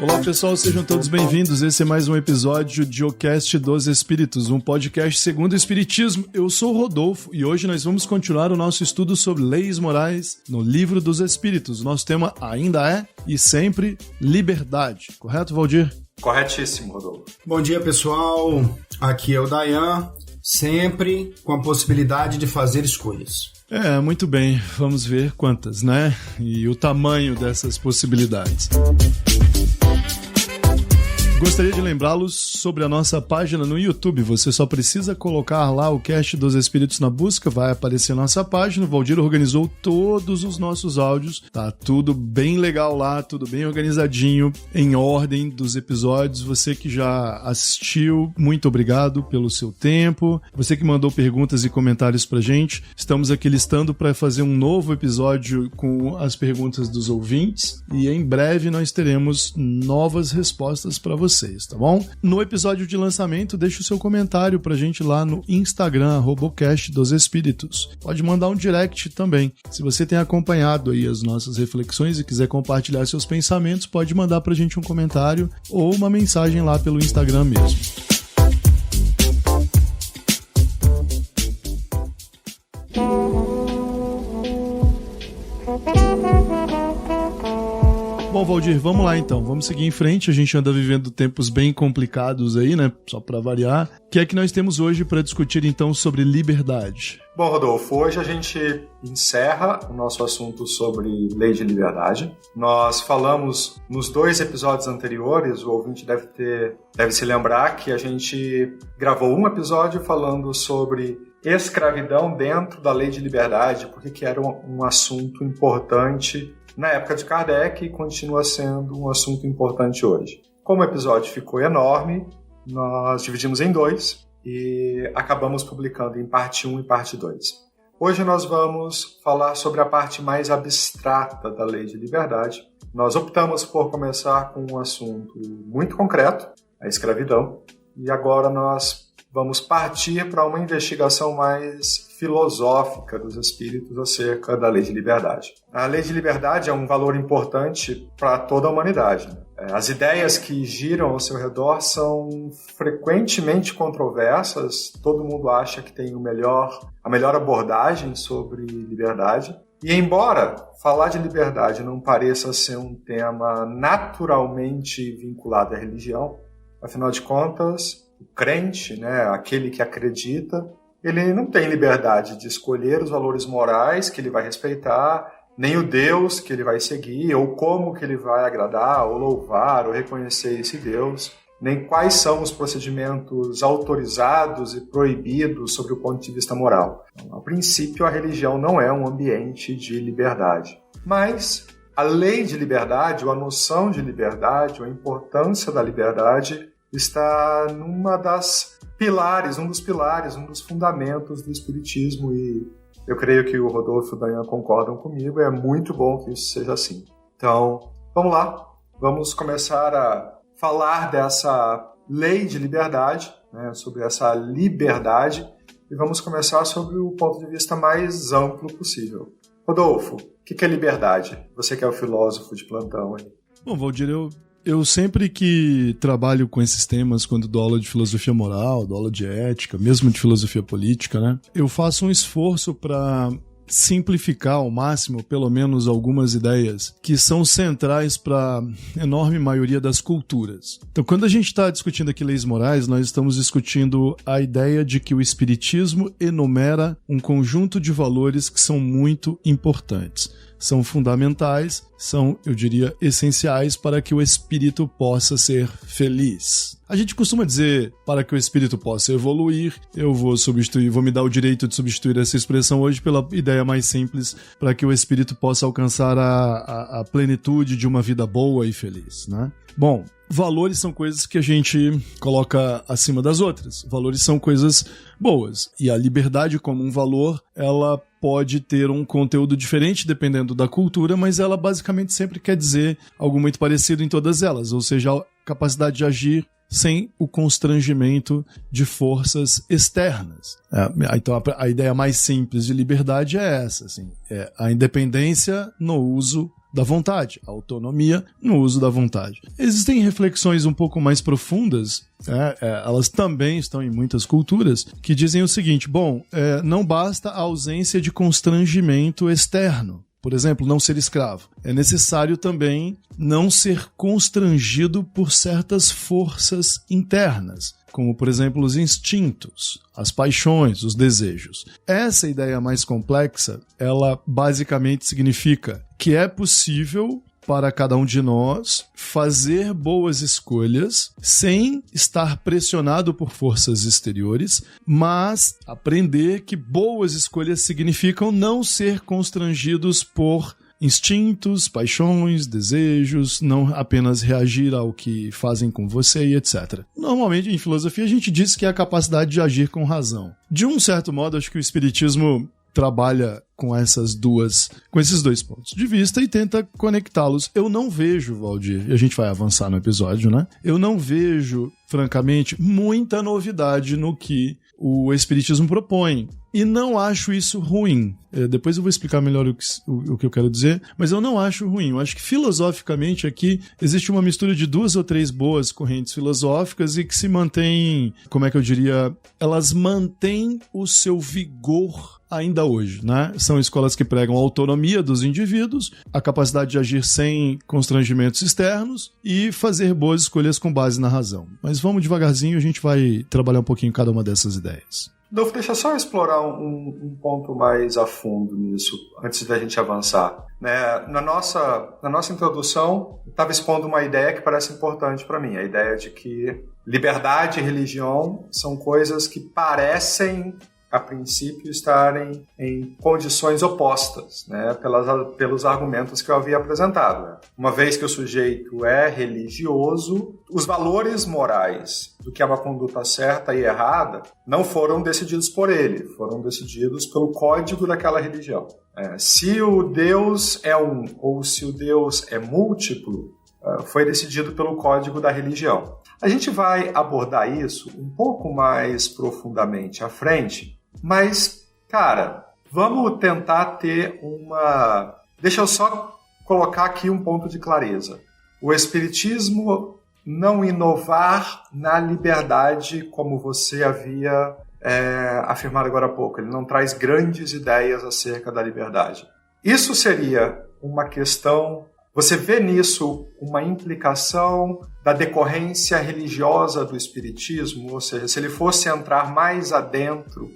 Olá pessoal, sejam todos bem-vindos. Esse é mais um episódio de O Cast dos Espíritos, um podcast segundo o Espiritismo. Eu sou o Rodolfo e hoje nós vamos continuar o nosso estudo sobre leis morais no Livro dos Espíritos. Nosso tema ainda é e sempre liberdade. Correto, Valdir? Corretíssimo, Rodolfo. Bom dia, pessoal. Aqui é o Dayan, sempre com a possibilidade de fazer escolhas. Muito bem. Vamos ver quantas, né? E o tamanho dessas possibilidades. Gostaria de lembrá-los sobre a nossa página no YouTube. Você só precisa colocar lá o Cast dos Espíritos na busca, vai aparecer a nossa página. O Valdir organizou todos os nossos áudios. Tá tudo bem legal lá, tudo bem organizadinho, em ordem dos episódios. Você que já assistiu, muito obrigado pelo seu tempo. Você que mandou perguntas e comentários pra gente. Estamos aqui listando para fazer um novo episódio com as perguntas dos ouvintes. E em breve nós teremos novas respostas para vocês, tá bom? No episódio de lançamento, deixa o seu comentário pra gente lá no Instagram, @Cast dos Espíritos. Pode mandar um direct também. Se você tem acompanhado aí as nossas reflexões e quiser compartilhar seus pensamentos, pode mandar pra gente um comentário ou uma mensagem lá pelo Instagram mesmo. Bom, Valdir, vamos lá então, vamos seguir em frente. A gente anda vivendo tempos bem complicados aí, né, só para variar. O que é que nós temos hoje para discutir então sobre liberdade? Bom, Rodolfo, hoje a gente encerra o nosso assunto sobre lei de liberdade. Nós falamos nos 2 episódios anteriores, o ouvinte deve se lembrar que a gente gravou um episódio falando sobre escravidão dentro da lei de liberdade, porque que era um assunto importante na época de Kardec e continua sendo um assunto importante hoje. Como o episódio ficou enorme, nós dividimos em 2 e acabamos publicando em parte 1 e parte 2. Hoje nós vamos falar sobre a parte mais abstrata da lei de liberdade. Nós optamos por começar com um assunto muito concreto, a escravidão, e agora nós vamos partir para uma investigação mais filosófica dos espíritos acerca da lei de liberdade. A lei de liberdade é um valor importante para toda a humanidade. As ideias que giram ao seu redor são frequentemente controversas, todo mundo acha que tem a melhor abordagem sobre liberdade. E embora falar de liberdade não pareça ser um tema naturalmente vinculado à religião, afinal de contas, o crente, aquele que acredita, ele não tem liberdade de escolher os valores morais que ele vai respeitar, nem o Deus que ele vai seguir, ou como que ele vai agradar, ou louvar, ou reconhecer esse Deus, nem quais são os procedimentos autorizados e proibidos sobre o ponto de vista moral. Então, a princípio, a religião não é um ambiente de liberdade. Mas a lei de liberdade, ou a noção de liberdade, ou a importância da liberdade, está um dos fundamentos do Espiritismo, e eu creio que o Rodolfo e o Dayan concordam comigo, é muito bom que isso seja assim. Então, vamos lá, vamos começar a falar dessa lei de liberdade, sobre essa liberdade, e vamos começar sobre o ponto de vista mais amplo possível. Rodolfo, o que é liberdade? Você que é o filósofo de plantão aí. Bom, Valdir, eu sempre que trabalho com esses temas, quando dou aula de filosofia moral, dou aula de ética, mesmo de filosofia política, eu faço um esforço para simplificar ao máximo, pelo menos algumas ideias que são centrais para a enorme maioria das culturas. Então, quando a gente está discutindo aqui leis morais, nós estamos discutindo a ideia de que o Espiritismo enumera um conjunto de valores que são muito importantes. São fundamentais, são, eu diria, essenciais para que o espírito possa ser feliz. A gente costuma dizer, para que o espírito possa evoluir, eu vou me dar o direito de substituir essa expressão hoje pela ideia mais simples, para que o espírito possa alcançar a plenitude de uma vida boa e feliz, Bom, valores são coisas que a gente coloca acima das outras. Valores são coisas boas. E a liberdade como um valor, ela pode ter um conteúdo diferente dependendo da cultura, mas ela basicamente sempre quer dizer algo muito parecido em todas elas. Ou seja, a capacidade de agir sem o constrangimento de forças externas. Então a ideia mais simples de liberdade é essa, assim, é a independência no uso da vontade, a autonomia no uso da vontade. Existem reflexões um pouco mais profundas, elas também estão em muitas culturas, que dizem o seguinte: não basta a ausência de constrangimento externo. Por exemplo, não ser escravo. É necessário também não ser constrangido por certas forças internas, como, por exemplo, os instintos, as paixões, os desejos. Essa ideia mais complexa, ela basicamente significa que é possível para cada um de nós fazer boas escolhas sem estar pressionado por forças exteriores, mas aprender que boas escolhas significam não ser constrangidos por instintos, paixões, desejos, não apenas reagir ao que fazem com você e etc. Normalmente, em filosofia, a gente diz que é a capacidade de agir com razão. De um certo modo, acho que o Espiritismo trabalha com esses dois pontos de vista e tenta conectá-los. Eu não vejo, Valdir, e a gente vai avançar no episódio, né? Eu não vejo, francamente, muita novidade no que o Espiritismo propõe. E não acho isso ruim. Depois eu vou explicar melhor o que eu quero dizer, mas eu não acho ruim. Eu acho que filosoficamente aqui existe uma mistura de 2 ou 3 boas correntes filosóficas e que se mantêm, como é que eu diria, elas mantêm o seu vigor ainda hoje, né? São escolas que pregam a autonomia dos indivíduos, a capacidade de agir sem constrangimentos externos e fazer boas escolhas com base na razão. Mas vamos devagarzinho, a gente vai trabalhar um pouquinho cada uma dessas ideias. Dolfo, deixa eu só explorar um ponto mais a fundo nisso, antes da gente avançar. Na nossa introdução, eu estava expondo uma ideia que parece importante para mim, a ideia de que liberdade e religião são coisas que parecem, a princípio, estarem em condições opostas, né, pelos argumentos que eu havia apresentado. Uma vez que o sujeito é religioso, os valores morais do que é uma conduta certa e errada não foram decididos por ele, foram decididos pelo código daquela religião. Se o Deus é um ou se o Deus é múltiplo, foi decidido pelo código da religião. A gente vai abordar isso um pouco mais profundamente à frente, mas, cara, vamos tentar ter uma... Deixa eu só colocar aqui um ponto de clareza. O Espiritismo não inovar na liberdade, como você havia afirmado agora há pouco. Ele não traz grandes ideias acerca da liberdade. Isso seria uma questão... Você vê nisso uma implicação da decorrência religiosa do Espiritismo? Ou seja, se ele fosse entrar mais adentro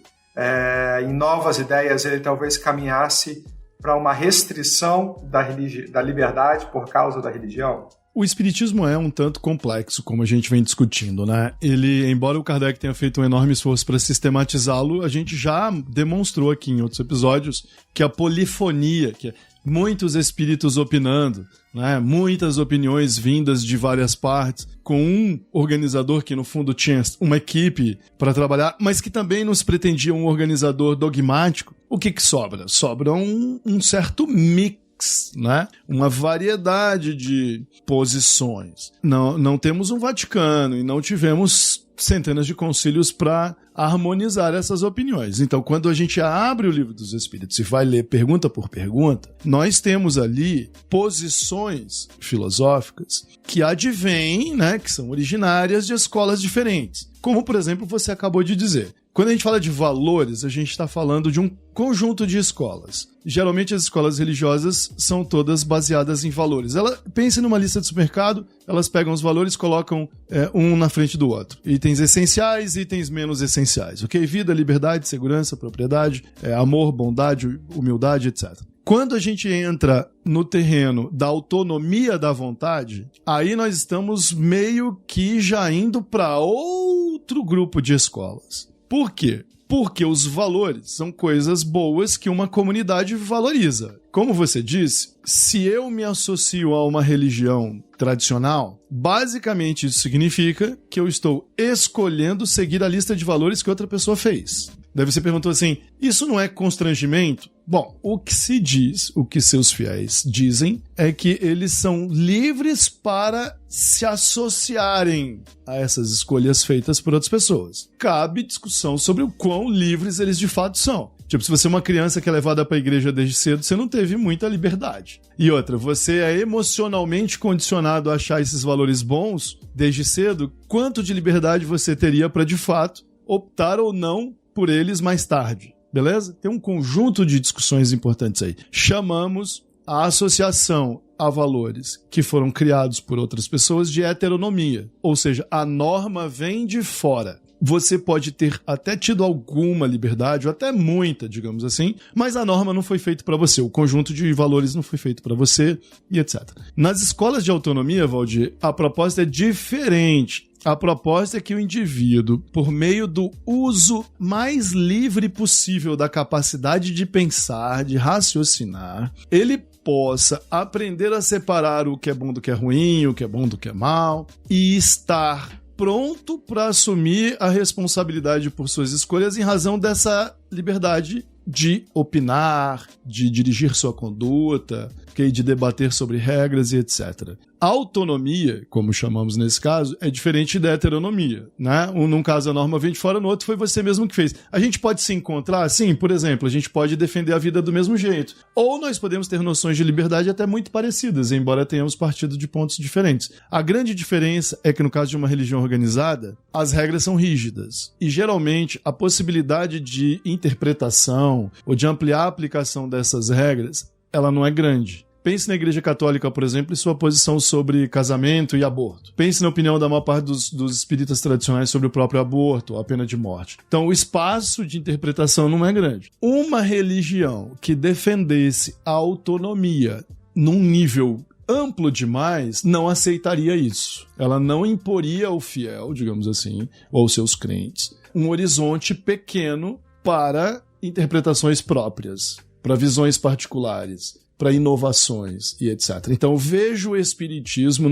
em novas ideias, ele talvez caminhasse para uma restrição da liberdade por causa da religião? O Espiritismo é um tanto complexo, como a gente vem discutindo, né? Ele, embora o Kardec tenha feito um enorme esforço para sistematizá-lo, a gente já demonstrou aqui em outros episódios que a polifonia, que é muitos espíritos opinando, né? Muitas opiniões vindas de várias partes, com um organizador que no fundo tinha uma equipe para trabalhar, mas que também não se pretendia um organizador dogmático. O que sobra? Sobra um certo mix, né? Uma variedade de posições. Não temos um Vaticano e não tivemos centenas de concílios para harmonizar essas opiniões. Então, quando a gente abre o Livro dos Espíritos e vai ler pergunta por pergunta, nós temos ali posições filosóficas que advêm, né, que são originárias de escolas diferentes. Como, por exemplo, você acabou de dizer. Quando a gente fala de valores, a gente está falando de um conjunto de escolas. Geralmente as escolas religiosas são todas baseadas em valores. Pensa numa lista de supermercado, elas pegam os valores e colocam um na frente do outro. Itens essenciais, itens menos essenciais. Ok? Vida, liberdade, segurança, propriedade, amor, bondade, humildade, etc. Quando a gente entra no terreno da autonomia da vontade, aí nós estamos meio que já indo para outro grupo de escolas. Por quê? Porque os valores são coisas boas que uma comunidade valoriza. Como você disse, se eu me associo a uma religião tradicional, basicamente isso significa que eu estou escolhendo seguir a lista de valores que outra pessoa fez. Daí você perguntou assim, isso não é constrangimento? Bom, o que se diz, o que seus fiéis dizem, é que eles são livres para se associarem a essas escolhas feitas por outras pessoas. Cabe discussão sobre o quão livres eles de fato são. Tipo, se você é uma criança que é levada para a igreja desde cedo, você não teve muita liberdade. E outra, você é emocionalmente condicionado a achar esses valores bons desde cedo, quanto de liberdade você teria para, de fato, optar ou não por eles mais tarde? Beleza? Tem um conjunto de discussões importantes aí. Chamamos a associação a valores que foram criados por outras pessoas de heteronomia. Ou seja, a norma vem de fora. Você pode ter até tido alguma liberdade, ou até muita, digamos assim, mas a norma não foi feita para você, o conjunto de valores não foi feito para você, e etc. Nas escolas de autonomia, Valdir, a proposta é diferente. A proposta é que o indivíduo, por meio do uso mais livre possível da capacidade de pensar, de raciocinar, ele possa aprender a separar o que é bom do que é ruim, o que é bom do que é mal, e estar pronto para assumir a responsabilidade por suas escolhas em razão dessa liberdade de opinar, de dirigir sua conduta, de debater sobre regras e etc. A autonomia, como chamamos nesse caso, é diferente da heteronomia, né? Num caso a norma vem de fora, no outro foi você mesmo que fez. A gente pode se encontrar? Sim, por exemplo, a gente pode defender a vida do mesmo jeito. Ou nós podemos ter noções de liberdade até muito parecidas, embora tenhamos partido de pontos diferentes. A grande diferença é que no caso de uma religião organizada, as regras são rígidas. E geralmente a possibilidade de interpretação ou de ampliar a aplicação dessas regras, ela não é grande. Pense na Igreja Católica, por exemplo, e sua posição sobre casamento e aborto. Pense na opinião da maior parte dos espíritas tradicionais sobre o próprio aborto, a pena de morte. Então, o espaço de interpretação não é grande. Uma religião que defendesse a autonomia num nível amplo demais, não aceitaria isso. Ela não imporia ao fiel, digamos assim, ou aos seus crentes, um horizonte pequeno para interpretações próprias, para visões particulares, para inovações e etc. Então, vejo o espiritismo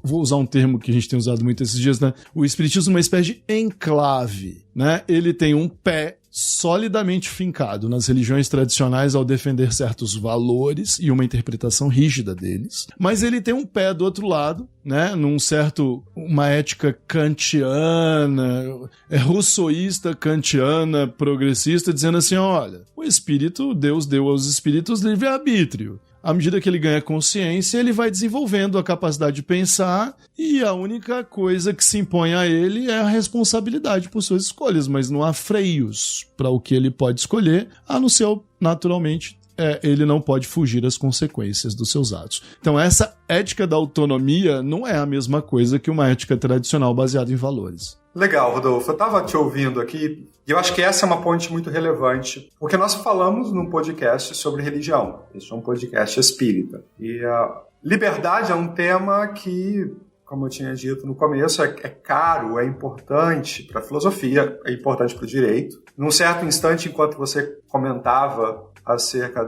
vou usar um termo que a gente tem usado muito esses dias, né? O espiritismo é uma espécie de enclave, né? Ele tem um pé solidamente fincado nas religiões tradicionais ao defender certos valores e uma interpretação rígida deles, mas ele tem um pé do outro lado, né, uma ética kantiana, rousseauista, kantiana, progressista, dizendo assim, olha, o espírito, Deus deu aos espíritos livre-arbítrio. À medida que ele ganha consciência, ele vai desenvolvendo a capacidade de pensar e a única coisa que se impõe a ele é a responsabilidade por suas escolhas, mas não há freios para o que ele pode escolher, a não ser, naturalmente, ele não pode fugir às consequências dos seus atos. Então, essa ética da autonomia não é a mesma coisa que uma ética tradicional baseada em valores. Legal, Rodolfo. Eu estava te ouvindo aqui e eu acho que essa é uma ponte muito relevante, porque nós falamos num podcast sobre religião. Esse é um podcast espírita. E a liberdade é um tema que, como eu tinha dito no começo, é caro, é importante para a filosofia, é importante para o direito. Num certo instante, enquanto você comentava acerca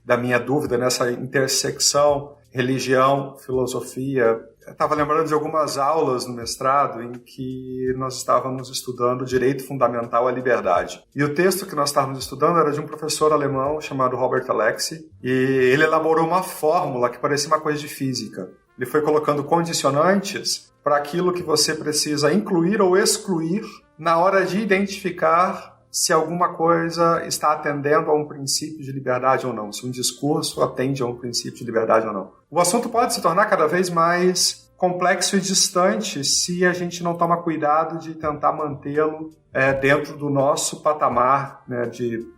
da minha dúvida nessa intersecção religião, filosofia, eu estava lembrando de algumas aulas no mestrado em que nós estávamos estudando direito fundamental à liberdade. E o texto que nós estávamos estudando era de um professor alemão chamado Robert Alexy, e ele elaborou uma fórmula que parecia uma coisa de física. Ele foi colocando condicionantes para aquilo que você precisa incluir ou excluir na hora de identificar se alguma coisa está atendendo a um princípio de liberdade ou não, se um discurso atende a um princípio de liberdade ou não. O assunto pode se tornar cada vez mais complexo e distante se a gente não toma cuidado de tentar mantê-lo dentro do nosso patamar, né,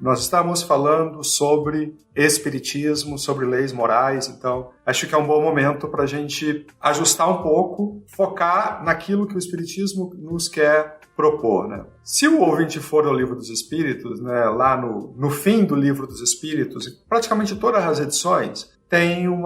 nós estamos falando sobre espiritismo, sobre leis morais, então acho que é um bom momento para a gente ajustar um pouco, focar naquilo que o espiritismo nos quer propor, né? Se o ouvinte for ao Livro dos Espíritos, né, lá no fim do Livro dos Espíritos, praticamente todas as edições, tem um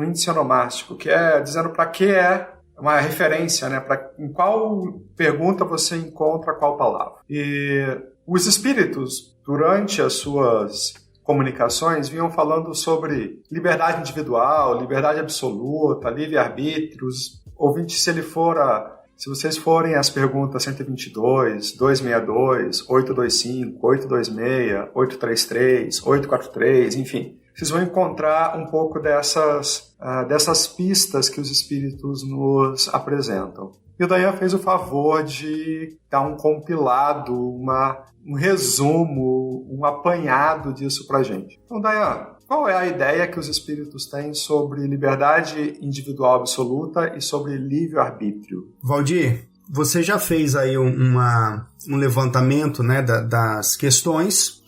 índice onomástico, que é dizendo para que é uma referência, né, em qual pergunta você encontra qual palavra. E os espíritos, durante as suas comunicações, vinham falando sobre liberdade individual, liberdade absoluta, livre-arbítrio. O ouvinte, se ele for Se vocês forem às perguntas 122, 262, 825, 826, 833, 843, enfim, vocês vão encontrar um pouco dessas pistas que os espíritos nos apresentam. E o Dayan fez o favor de dar um compilado, um resumo, um apanhado disso pra gente. Então, Dayan, qual é a ideia que os espíritos têm sobre liberdade individual absoluta e sobre livre-arbítrio? Valdir, você já fez aí um levantamento, né, das questões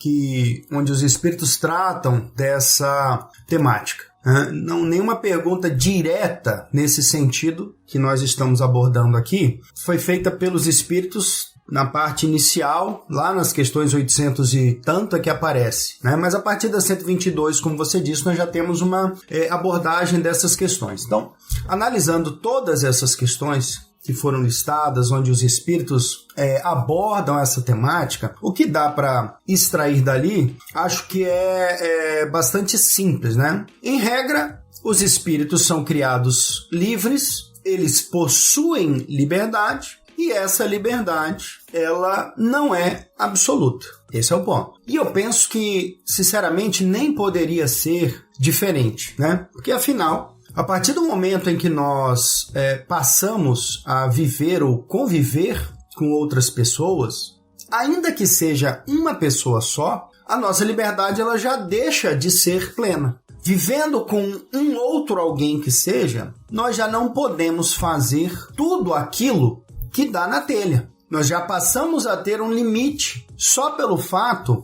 onde os espíritos tratam dessa temática. Não, nenhuma pergunta direta nesse sentido que nós estamos abordando aqui foi feita pelos espíritos na parte inicial, lá nas questões 800 e tanto é que aparece, né? Mas a partir da 122, como você disse, nós já temos uma abordagem dessas questões. Então, analisando todas essas questões que foram listadas, onde os espíritos abordam essa temática, o que dá para extrair dali, acho que é bastante simples, né? Em regra, os espíritos são criados livres, eles possuem liberdade, e essa liberdade, ela não é absoluta. Esse é o ponto. E eu penso que, sinceramente, nem poderia ser diferente, né? Porque, afinal, a partir do momento em que nós passamos a viver ou conviver com outras pessoas, ainda que seja uma pessoa só, a nossa liberdade ela já deixa de ser plena. Vivendo com um outro alguém que seja, nós já não podemos fazer tudo aquilo que dá na telha. Nós já passamos a ter um limite só pelo fato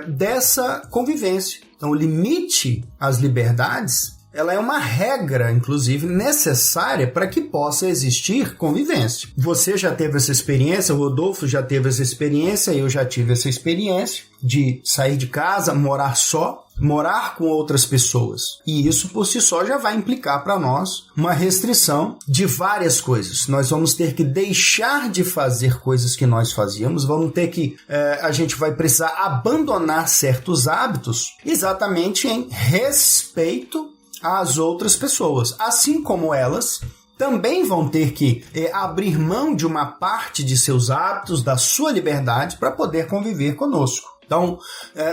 dessa convivência. Então, o limite às liberdades, ela é uma regra, inclusive, necessária para que possa existir convivência. Você já teve essa experiência, o Rodolfo já teve essa experiência, eu já tive essa experiência de sair de casa, morar só, morar com outras pessoas. E isso por si só já vai implicar para nós uma restrição de várias coisas. Nós vamos ter que deixar de fazer coisas que nós fazíamos, vamos ter que, a gente vai precisar abandonar certos hábitos exatamente em respeito às outras pessoas, assim como elas também vão ter que abrir mão de uma parte de seus hábitos, da sua liberdade, para poder conviver conosco. Então,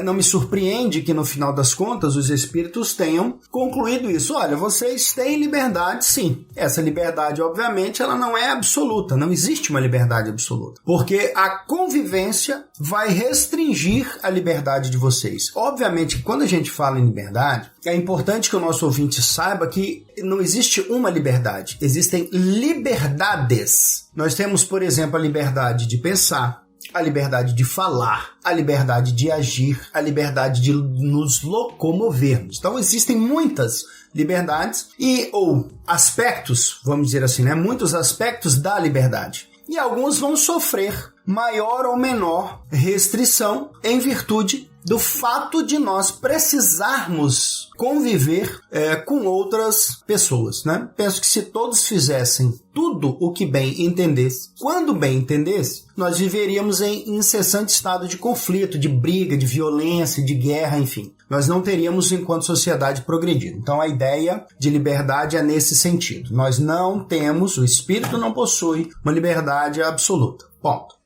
não me surpreende que no final das contas os espíritos tenham concluído isso. Olha, vocês têm liberdade, sim. Essa liberdade, obviamente, ela não é absoluta. Não existe uma liberdade absoluta. Porque a convivência vai restringir a liberdade de vocês. Obviamente, quando a gente fala em liberdade, é importante que o nosso ouvinte saiba que não existe uma liberdade. Existem liberdades. Nós temos, por exemplo, a liberdade de pensar, a liberdade de falar, a liberdade de agir, a liberdade de nos locomovermos. Então existem muitas liberdades ou aspectos, vamos dizer assim, né? Muitos aspectos da liberdade. E alguns vão sofrer maior ou menor restrição em virtude do fato de nós precisarmos conviver com outras pessoas, né? Penso que se todos fizessem tudo o que bem entendesse, quando bem entendesse, nós viveríamos em incessante estado de conflito, de briga, de violência, de guerra, enfim. Nós não teríamos, enquanto sociedade, progredido. Então, a ideia de liberdade é nesse sentido. Nós não temos, o espírito não possui uma liberdade absoluta. Ponto.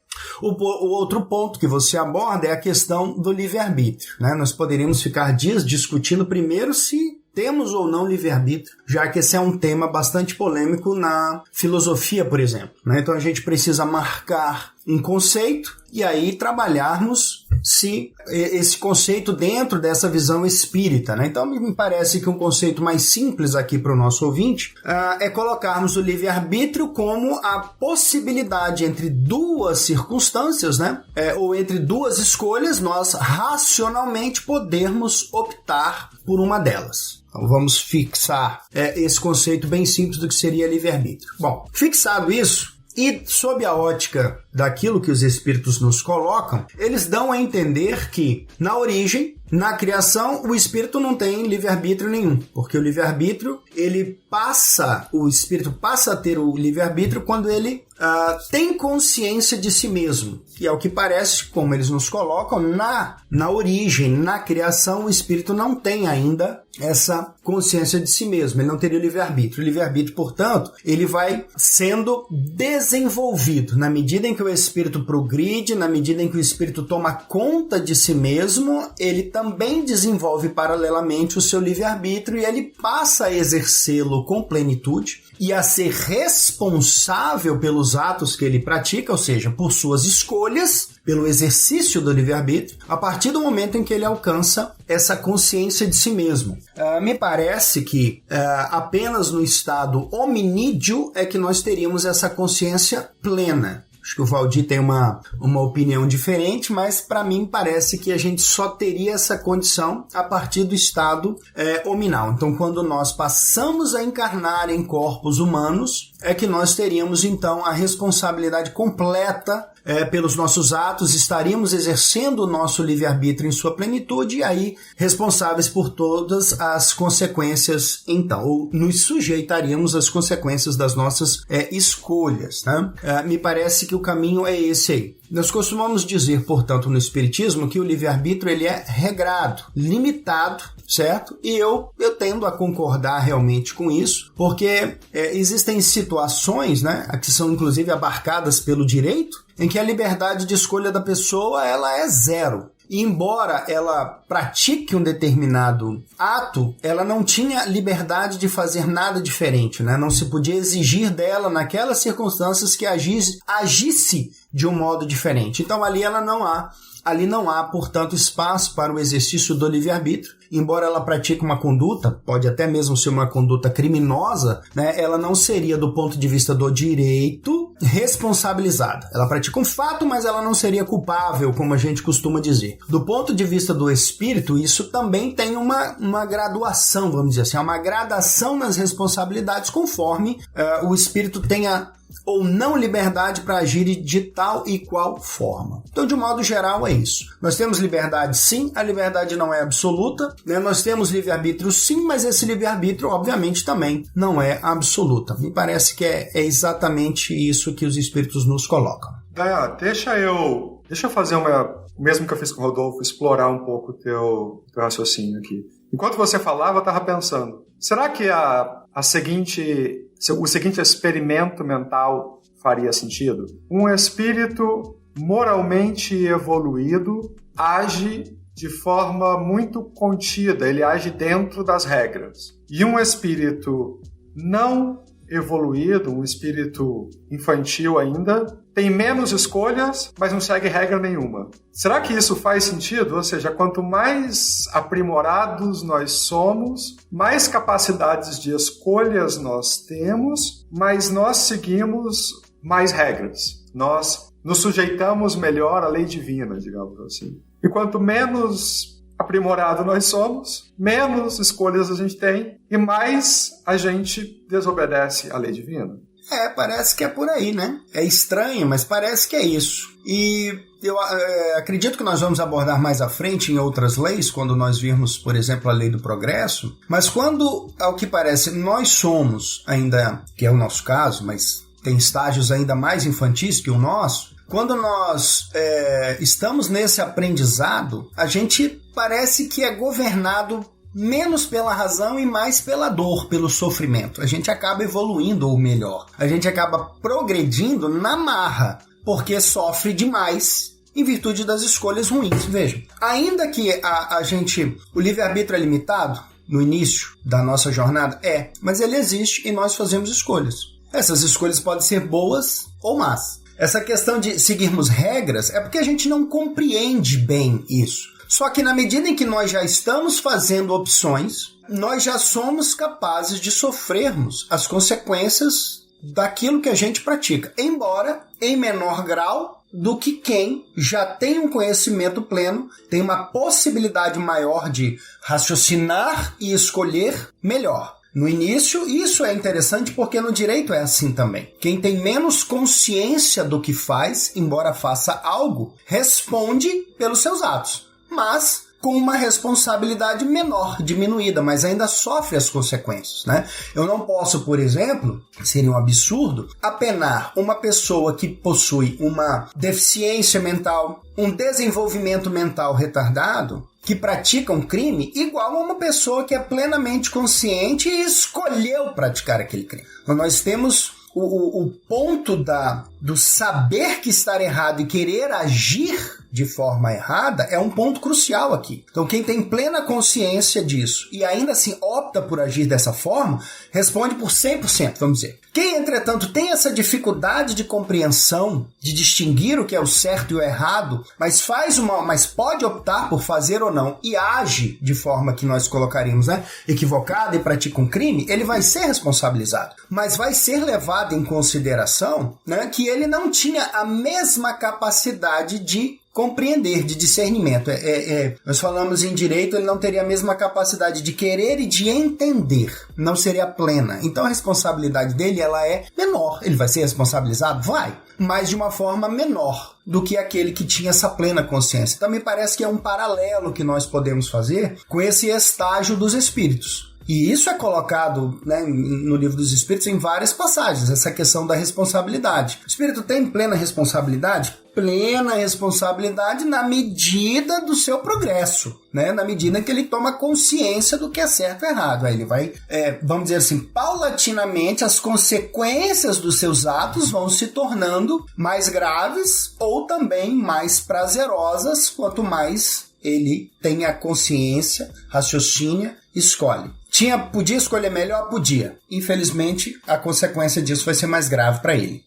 O outro ponto que você aborda é a questão do livre-arbítrio, né? Nós poderíamos ficar dias discutindo primeiro se temos ou não livre-arbítrio, já que esse é um tema bastante polêmico na filosofia, por exemplo, né? Então a gente precisa marcar um conceito e aí trabalharmos se esse conceito dentro dessa visão espírita, né? Então me parece que um conceito mais simples aqui para o nosso ouvinte é colocarmos o livre-arbítrio como a possibilidade entre duas circunstâncias, né? Ou entre duas escolhas, nós racionalmente podermos optar por uma delas. Então vamos fixar esse conceito bem simples do que seria livre-arbítrio. Bom, fixado isso, e sob a ótica daquilo que os espíritos nos colocam, eles dão a entender que, na origem, na criação, o espírito não tem livre-arbítrio nenhum, porque o livre-arbítrio, o espírito passa a ter o livre-arbítrio quando ele tem consciência de si mesmo. E é o que parece, como eles nos colocam, na origem, na criação, o espírito não tem ainda essa consciência de si mesmo, ele não teria o livre-arbítrio. O livre-arbítrio, portanto, ele vai sendo desenvolvido na medida em que o espírito progride, na medida em que o espírito toma conta de si mesmo, ele também desenvolve paralelamente o seu livre-arbítrio e ele passa a exercê-lo com plenitude e a ser responsável pelos atos que ele pratica, ou seja, por suas escolhas, pelo exercício do livre-arbítrio, a partir do momento em que ele alcança essa consciência de si mesmo. Me parece que apenas no estado hominídeo é que nós teríamos essa consciência plena. Acho que o Valdir tem uma opinião diferente, mas para mim parece que a gente só teria essa condição a partir do estado hominal. Então, quando nós passamos a encarnar em corpos humanos, é que nós teríamos então a responsabilidade completa pelos nossos atos, estaríamos exercendo o nosso livre-arbítrio em sua plenitude e aí responsáveis por todas as consequências, então, ou nos sujeitaríamos às consequências das nossas escolhas, né? Me parece que o caminho é esse aí. Nós costumamos dizer, portanto, no Espiritismo, que o livre-arbítrio ele é regrado, limitado, certo? E eu tendo a concordar realmente com isso, porque existem situações, né, que são inclusive abarcadas pelo direito, em que a liberdade de escolha da pessoa ela é zero. E embora ela pratique um determinado ato, ela não tinha liberdade de fazer nada diferente, né? Não se podia exigir dela, naquelas circunstâncias, que agisse de um modo diferente. Então ali não há, portanto, espaço para o exercício do livre-arbítrio. Embora ela pratique uma conduta, pode até mesmo ser uma conduta criminosa, né, ela não seria, do ponto de vista do direito, responsabilizada. Ela pratica um fato, mas ela não seria culpável, como a gente costuma dizer. Do ponto de vista do espírito, isso também tem uma graduação, vamos dizer assim, uma gradação nas responsabilidades conforme o espírito tenha ou não liberdade para agir de tal e qual forma. Então, de modo geral, é isso. Nós temos liberdade, sim, a liberdade não é absoluta, né? Nós temos livre-arbítrio, sim, mas esse livre-arbítrio, obviamente, também não é absoluta. Me parece que é exatamente isso que os espíritos nos colocam. Deixa eu fazer mesmo que eu fiz com o Rodolfo, explorar um pouco o teu raciocínio aqui. Enquanto você falava, eu estava pensando, será que o seguinte experimento mental faria sentido? Um espírito moralmente evoluído age de forma muito contida, ele age dentro das regras. E um espírito não evoluído, um espírito infantil ainda, tem menos escolhas, mas não segue regra nenhuma. Será que isso faz sentido? Ou seja, quanto mais aprimorados nós somos, mais capacidades de escolhas nós temos, mas nós seguimos mais regras. Nós nos sujeitamos melhor à lei divina, digamos assim. E quanto menos aprimorado nós somos, menos escolhas a gente tem e mais a gente desobedece à lei divina. Parece que é por aí, né? É estranho, mas parece que é isso. E eu acredito que nós vamos abordar mais à frente em outras leis, quando nós virmos, por exemplo, a lei do progresso. Mas quando, ao que parece, nós somos ainda, que é o nosso caso, mas tem estágios ainda mais infantis que o nosso, quando nós estamos nesse aprendizado, a gente parece que é governado menos pela razão e mais pela dor, pelo sofrimento. A gente acaba evoluindo, ou melhor, a gente acaba progredindo na marra, porque sofre demais em virtude das escolhas ruins. Vejam, ainda que o livre-arbítrio é limitado no início da nossa jornada, mas ele existe e nós fazemos escolhas. Essas escolhas podem ser boas ou más. Essa questão de seguirmos regras é porque a gente não compreende bem isso. Só que na medida em que nós já estamos fazendo opções, nós já somos capazes de sofrermos as consequências daquilo que a gente pratica, embora em menor grau do que quem já tem um conhecimento pleno, tem uma possibilidade maior de raciocinar e escolher melhor. No início, isso é interessante porque no direito é assim também. Quem tem menos consciência do que faz, embora faça algo, responde pelos seus atos. Mas, com uma responsabilidade menor, diminuída, mas ainda sofre as consequências, né? Eu não posso, por exemplo, seria um absurdo, apenar uma pessoa que possui uma deficiência mental, um desenvolvimento mental retardado, que pratica um crime, igual a uma pessoa que é plenamente consciente e escolheu praticar aquele crime. Então, nós temos o ponto do saber que estar errado e querer agir de forma errada é um ponto crucial aqui. Então, quem tem plena consciência disso e ainda assim opta por agir dessa forma, responde por 100%, vamos dizer. Quem, entretanto, tem essa dificuldade de compreensão, de distinguir o que é o certo e o errado, mas mas pode optar por fazer ou não e age de forma que nós colocaríamos, né, equivocada e pratica um crime, ele vai ser responsabilizado. Mas vai ser levado em consideração, né, que ele não tinha a mesma capacidade de compreender, de discernimento. Nós falamos em direito, ele não teria a mesma capacidade de querer e de entender, não seria plena. Então a responsabilidade dele, ela é menor. Ele vai ser responsabilizado? Vai, mas de uma forma menor do que aquele que tinha essa plena consciência. Então me parece que é um paralelo que nós podemos fazer com esse estágio dos espíritos. E isso é colocado, né, no Livro dos Espíritos em várias passagens, essa questão da responsabilidade. O espírito tem plena responsabilidade? Plena responsabilidade na medida do seu progresso, né? Na medida que ele toma consciência do que é certo e errado. Aí ele vai, vamos dizer assim, paulatinamente as consequências dos seus atos vão se tornando mais graves ou também mais prazerosas quanto mais ele tem a consciência, raciocina, escolhe. Podia escolher melhor? Podia. Infelizmente, a consequência disso vai ser mais grave para ele.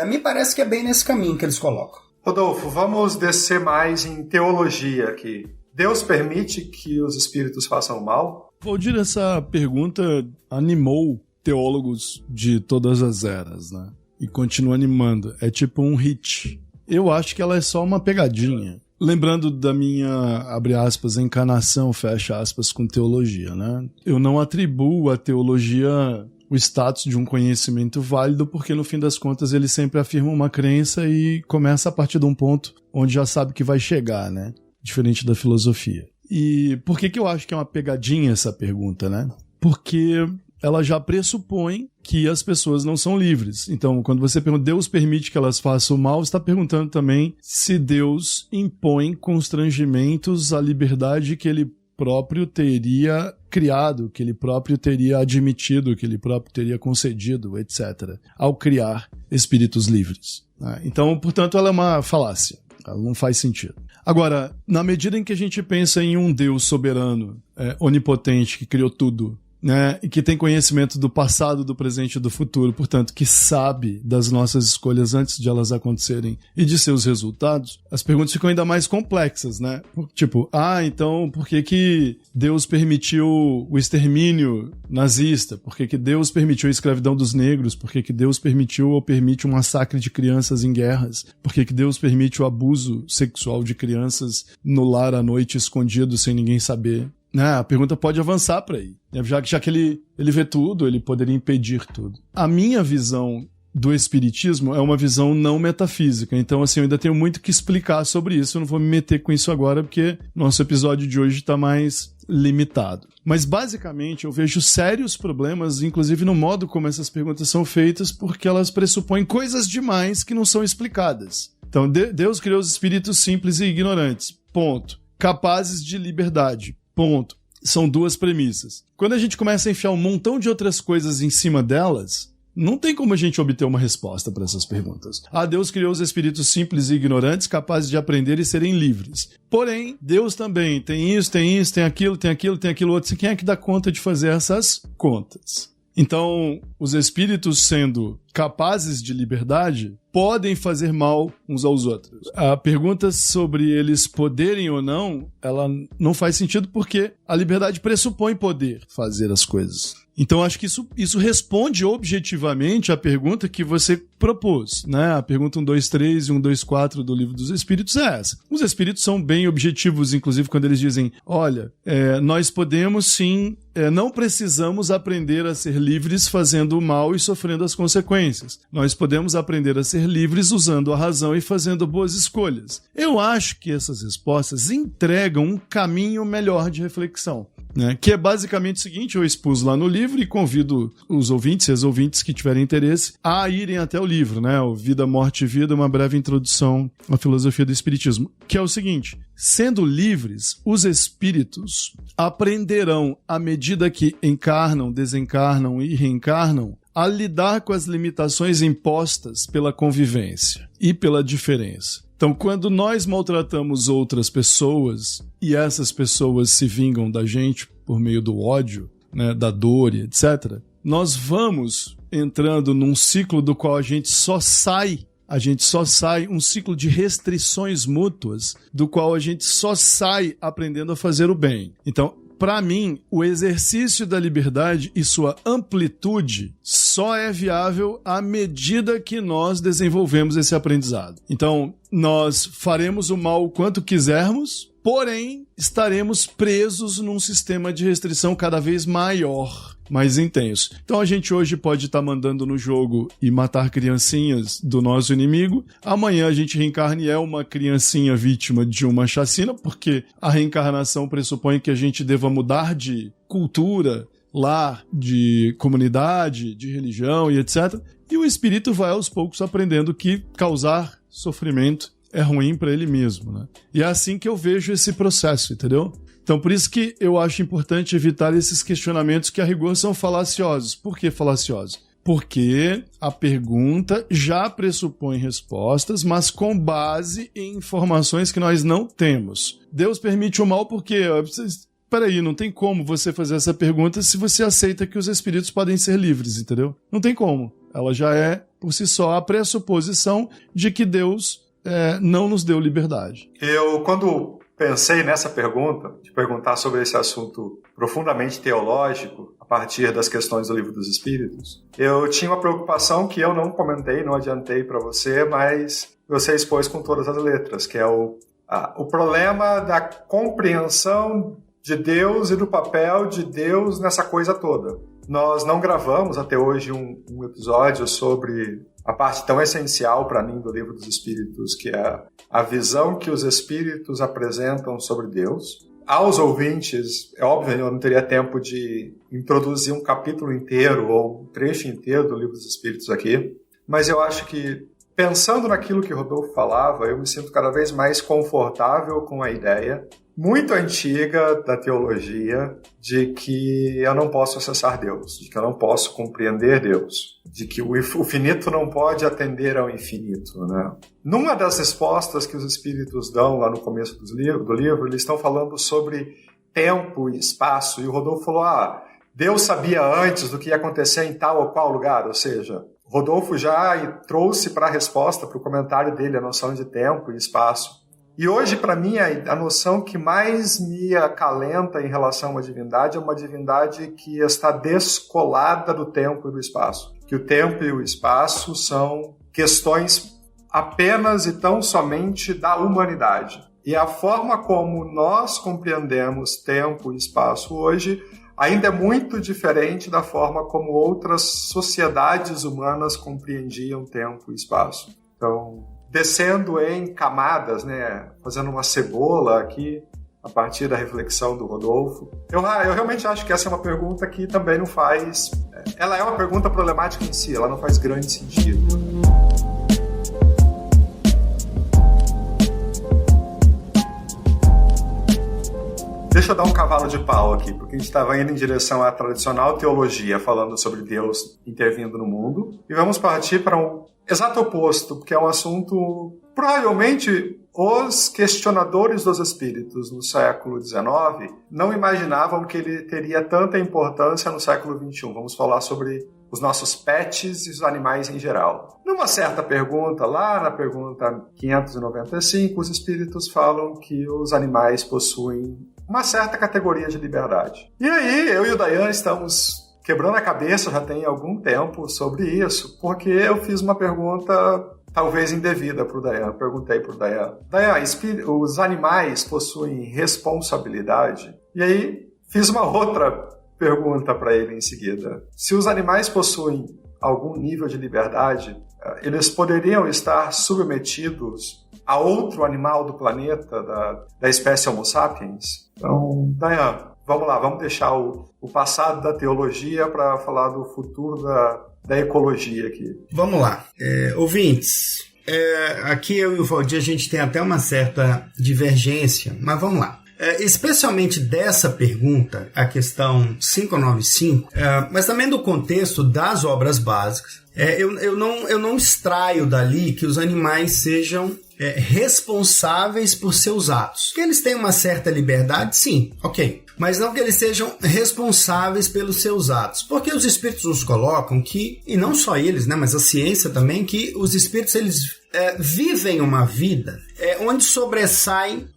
Me parece que é bem nesse caminho que eles colocam. Rodolfo, vamos descer mais em teologia aqui. Deus permite que os espíritos façam mal? Valdir, essa pergunta animou teólogos de todas as eras, né? E continua animando. É tipo um hit. Eu acho que ela é só uma pegadinha. Lembrando da minha, abre aspas, encarnação, fecha aspas, com teologia, né? Eu não atribuo à teologia o status de um conhecimento válido, porque no fim das contas ele sempre afirma uma crença e começa a partir de um ponto onde já sabe que vai chegar, né? Diferente da filosofia. E por que eu acho que é uma pegadinha essa pergunta, né? Porque ela já pressupõe que as pessoas não são livres. Então, quando você pergunta, Deus permite que elas façam mal, você está perguntando também se Deus impõe constrangimentos à liberdade que ele próprio teria criado, que ele próprio teria admitido, que ele próprio teria concedido, etc., ao criar espíritos livres. Então, portanto, ela é uma falácia. Ela não faz sentido. Agora, na medida em que a gente pensa em um Deus soberano, onipotente, que criou tudo, né, e que tem conhecimento do passado, do presente e do futuro, portanto, que sabe das nossas escolhas antes de elas acontecerem e de seus resultados, as perguntas ficam ainda mais complexas, né? Tipo, então por que Deus permitiu o extermínio nazista? Por que Deus permitiu a escravidão dos negros? Por que Deus permitiu ou permite um massacre de crianças em guerras? Por que Deus permite o abuso sexual de crianças no lar à noite escondido sem ninguém saber? A pergunta pode avançar para aí. Já que ele vê tudo, ele poderia impedir tudo. A minha visão do espiritismo é uma visão não metafísica. Então, assim, eu ainda tenho muito que explicar sobre isso. Eu não vou me meter com isso agora, porque nosso episódio de hoje está mais limitado. Mas, basicamente, eu vejo sérios problemas, inclusive no modo como essas perguntas são feitas, porque elas pressupõem coisas demais que não são explicadas. Então, Deus criou os espíritos simples e ignorantes. Ponto. Capazes de liberdade. Ponto. São duas premissas. Quando a gente começa a enfiar um montão de outras coisas em cima delas, não tem como a gente obter uma resposta para essas perguntas. Deus criou os espíritos simples e ignorantes, capazes de aprender e serem livres. Porém, Deus também tem isso, tem aquilo, tem aquilo outro. Quem é que dá conta de fazer essas contas? Então, os espíritos sendo capazes de liberdade podem fazer mal uns aos outros. A pergunta sobre eles poderem ou não, ela não faz sentido porque a liberdade pressupõe poder fazer as coisas. Então, acho que isso responde objetivamente à pergunta que você propôs, né? A pergunta 123 e 124 do Livro dos Espíritos é essa. Os Espíritos são bem objetivos, inclusive, quando eles dizem, olha, nós podemos sim, não precisamos aprender a ser livres fazendo o mal e sofrendo as consequências. Nós podemos aprender a ser livres usando a razão e fazendo boas escolhas. Eu acho que essas respostas entregam um caminho melhor de reflexão, né? Que é basicamente o seguinte, eu expus lá no livro e convido os ouvintes e as ouvintes que tiverem interesse a irem até o livro, né? O Vida, Morte e Vida, uma breve introdução à filosofia do Espiritismo, que é o seguinte, sendo livres, os espíritos aprenderão, à medida que encarnam, desencarnam e reencarnam, a lidar com as limitações impostas pela convivência e pela diferença. Então, quando nós maltratamos outras pessoas e essas pessoas se vingam da gente por meio do ódio, né, da dor e etc., nós vamos entrando num ciclo do qual a gente só sai um ciclo de restrições mútuas, do qual a gente só sai aprendendo a fazer o bem. Então, para mim, o exercício da liberdade e sua amplitude só é viável à medida que nós desenvolvemos esse aprendizado. Então, nós faremos o mal o quanto quisermos, porém, estaremos presos num sistema de restrição cada vez maior, mais intenso. Então a gente hoje pode estar mandando no jogo e matar criancinhas do nosso inimigo. Amanhã a gente reencarna e é uma criancinha vítima de uma chacina, porque a reencarnação pressupõe que a gente deva mudar de cultura, lar, de comunidade, de religião e etc. E o espírito vai aos poucos aprendendo que causar sofrimento é ruim para ele mesmo, né? E é assim que eu vejo esse processo, entendeu? Então, por isso que eu acho importante evitar esses questionamentos que, a rigor, são falaciosos. Por que falaciosos? Porque a pergunta já pressupõe respostas, mas com base em informações que nós não temos. Deus permite o mal porque... Peraí, não tem como você fazer essa pergunta se você aceita que os espíritos podem ser livres, entendeu? Não tem como. Ela já é, por si só, a pressuposição de que Deus não nos deu liberdade. Quando pensei nessa pergunta, de perguntar sobre esse assunto profundamente teológico, a partir das questões do Livro dos Espíritos, eu tinha uma preocupação que eu não comentei, não adiantei para você, mas você expôs com todas as letras, que é o problema da compreensão de Deus e do papel de Deus nessa coisa toda. Nós não gravamos até hoje um episódio sobre a parte tão essencial para mim do Livro dos Espíritos, que é a visão que os Espíritos apresentam sobre Deus. Aos ouvintes, é óbvio, eu não teria tempo de introduzir um capítulo inteiro ou um trecho inteiro do Livro dos Espíritos aqui, mas eu acho que, pensando naquilo que Rodolfo falava, eu me sinto cada vez mais confortável com a ideia muito antiga da teologia de que eu não posso acessar Deus, de que eu não posso compreender Deus, de que o finito não pode atender ao infinito, né? Numa das respostas que os espíritos dão lá no começo do livro, eles estão falando sobre tempo e espaço, e o Rodolfo falou, Deus sabia antes do que ia acontecer em tal ou qual lugar, ou seja, Rodolfo já trouxe para a resposta, para o comentário dele, a noção de tempo e espaço. E hoje, para mim, a noção que mais me acalenta em relação à divindade é uma divindade que está descolada do tempo e do espaço. Que o tempo e o espaço são questões apenas e tão somente da humanidade. E a forma como nós compreendemos tempo e espaço hoje ainda é muito diferente da forma como outras sociedades humanas compreendiam tempo e espaço. Então, descendo em camadas, né, fazendo uma cebola aqui, a partir da reflexão do Rodolfo. Eu realmente acho que essa é uma pergunta que também não faz... Ela é uma pergunta problemática em si, ela não faz grande sentido. Deixa eu dar um cavalo de pau aqui, porque a gente estava indo em direção à tradicional teologia, falando sobre Deus intervindo no mundo, e vamos partir para um exato oposto, porque é um assunto... Provavelmente, os questionadores dos espíritos no século XIX não imaginavam que ele teria tanta importância no século XXI. Vamos falar sobre os nossos pets e os animais em geral. Numa certa pergunta, lá na pergunta 595, os espíritos falam que os animais possuem uma certa categoria de liberdade. E aí, eu e o Dayan estamos quebrando a cabeça já tem algum tempo sobre isso, porque eu fiz uma pergunta talvez indevida para o Dayan. Perguntei para o Dayan: Dayan, os animais possuem responsabilidade? E aí fiz uma outra pergunta para ele em seguida. Se os animais possuem algum nível de liberdade, eles poderiam estar submetidos a outro animal do planeta, da espécie Homo sapiens? Então, Dayan, vamos lá, vamos deixar o passado da teologia para falar do futuro da ecologia aqui. Vamos lá. Ouvintes, aqui eu e o Valdir, a gente tem até uma certa divergência, mas vamos lá. Especialmente dessa pergunta, a questão 595, mas também do contexto das obras básicas, eu não extraio dali que os animais sejam responsáveis por seus atos. Que eles têm uma certa liberdade, sim, ok. Mas não que eles sejam responsáveis pelos seus atos. Porque os espíritos nos colocam que, e não só eles, né, mas a ciência também, que os espíritos eles vivem uma vida onde sobressaem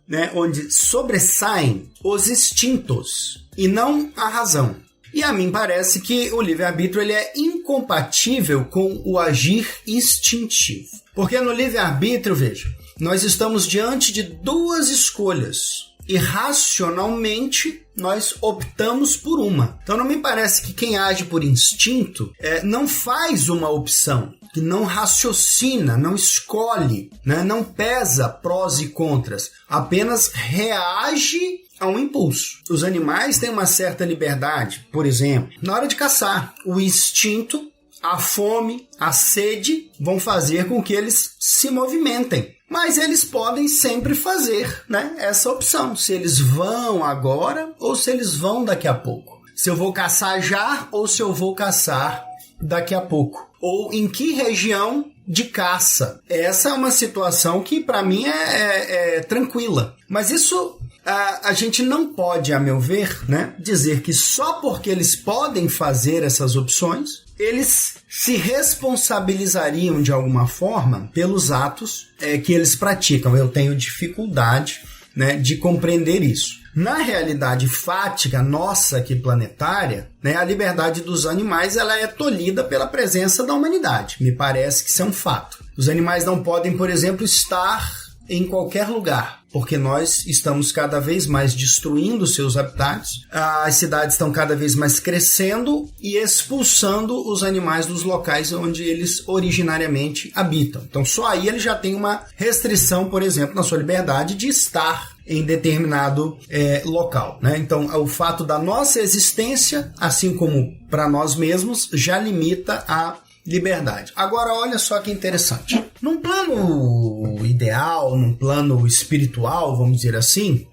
os instintos e não a razão. E a mim parece que o livre-arbítrio ele é incompatível com o agir instintivo. Porque no livre-arbítrio, veja, nós estamos diante de duas escolhas. E racionalmente nós optamos por uma. Então não me parece que quem age por instinto não faz uma opção, que não raciocina, não escolhe, né? Não pesa prós e contras, apenas reage a um impulso. Os animais têm uma certa liberdade, por exemplo, na hora de caçar. O instinto, a fome, a sede vão fazer com que eles se movimentem. Mas eles podem sempre fazer, né, essa opção, se eles vão agora ou se eles vão daqui a pouco. Se eu vou caçar já ou se eu vou caçar daqui a pouco. Ou em que região de caça. Essa é uma situação que para mim é tranquila. Mas isso a gente não pode, a meu ver, né, dizer que só porque eles podem fazer essas opções, eles se responsabilizariam de alguma forma pelos atos que eles praticam. Eu tenho dificuldade, né, de compreender isso. Na realidade fática nossa aqui planetária, né, a liberdade dos animais ela é tolhida pela presença da humanidade. Me parece que isso é um fato. Os animais não podem, por exemplo, estar em qualquer lugar, porque nós estamos cada vez mais destruindo seus habitats, as cidades estão cada vez mais crescendo e expulsando os animais dos locais onde eles originariamente habitam. Então só aí ele já tem uma restrição, por exemplo, na sua liberdade de estar em determinado local, né? Então o fato da nossa existência, assim como para nós mesmos, já limita a liberdade. Agora, olha só que interessante. Num plano ideal, num plano espiritual, vamos dizer assim,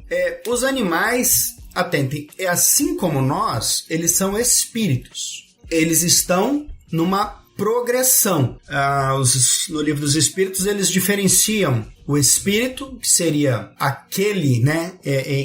os animais, atentem, assim como nós, eles são espíritos. Eles estão numa progressão. No livro dos Espíritos, eles diferenciam o espírito, que seria aquele, né,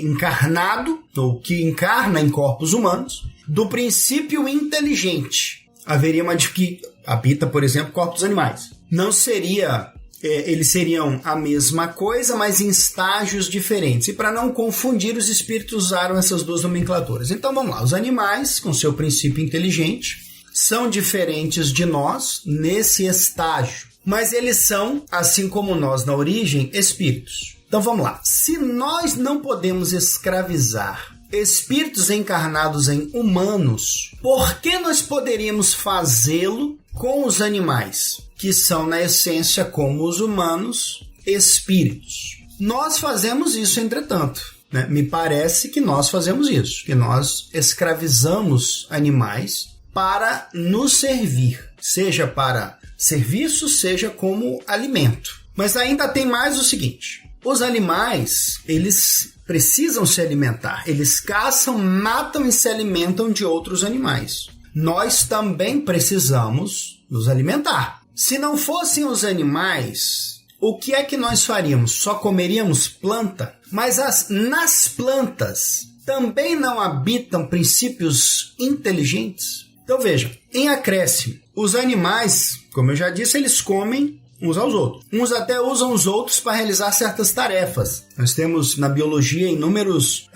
encarnado, ou que encarna em corpos humanos, do princípio inteligente. Haveria uma que habita, por exemplo, corpos animais. Não seria, eles seriam a mesma coisa, mas em estágios diferentes. E para não confundir, os espíritos usaram essas duas nomenclaturas. Então vamos lá, os animais, com seu princípio inteligente, são diferentes de nós nesse estágio. Mas eles são, assim como nós na origem, espíritos. Então vamos lá, se nós não podemos escravizar espíritos encarnados em humanos, por que nós poderíamos fazê-lo com os animais, que são na essência como os humanos, espíritos? Nós fazemos isso, entretanto, né? Me parece que nós fazemos isso, que nós escravizamos animais para nos servir, seja para serviço, seja como alimento. Mas ainda tem mais o seguinte, os animais, eles precisam se alimentar. Eles caçam, matam e se alimentam de outros animais. Nós também precisamos nos alimentar. Se não fossem os animais, o que é que nós faríamos? Só comeríamos planta? Mas nas plantas também não habitam princípios inteligentes? Então veja, em acréscimo, os animais, como eu já disse, eles comem uns aos outros. Uns até usam os outros para realizar certas tarefas. Nós temos na biologia inúmeros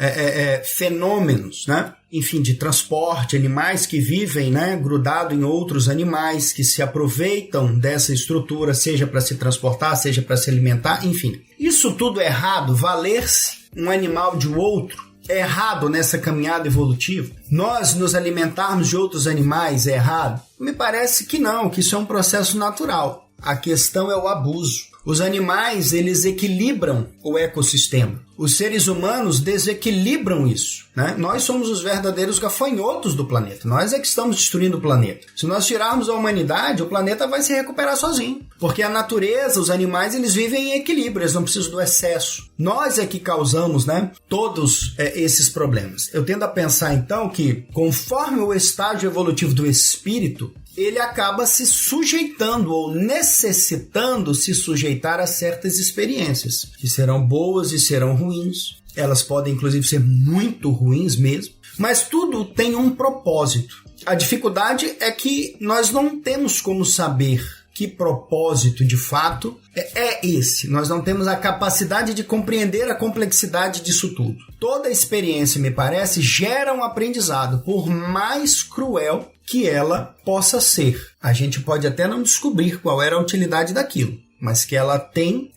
fenômenos, né? enfim, de transporte, animais que vivem, né, grudado em outros animais, que se aproveitam dessa estrutura, seja para se transportar, seja para se alimentar, enfim. Isso tudo é errado, valer-se um animal de outro é errado nessa caminhada evolutiva? Nós nos alimentarmos de outros animais é errado? Me parece que não, que isso é um processo natural. A questão é o abuso. Os animais, eles equilibram o ecossistema. Os seres humanos desequilibram isso, né? Nós somos os verdadeiros gafanhotos do planeta. Nós é que estamos destruindo o planeta. Se nós tirarmos a humanidade, o planeta vai se recuperar sozinho. Porque a natureza, os animais, eles vivem em equilíbrio, eles não precisam do excesso. Nós é que causamos, né, todos esses problemas. Eu tendo a pensar, então, que conforme o estágio evolutivo do espírito, ele acaba se sujeitando ou necessitando se sujeitar a certas experiências, que serão boas e serão ruins. Elas podem, inclusive, ser muito ruins mesmo, mas tudo tem um propósito. A dificuldade é que nós não temos como saber que propósito, de fato, é esse. Nós não temos a capacidade de compreender a complexidade disso tudo. Toda experiência, me parece, gera um aprendizado, por mais cruel que ela possa ser. A gente pode até não descobrir qual era a utilidade daquilo, mas que ela tem,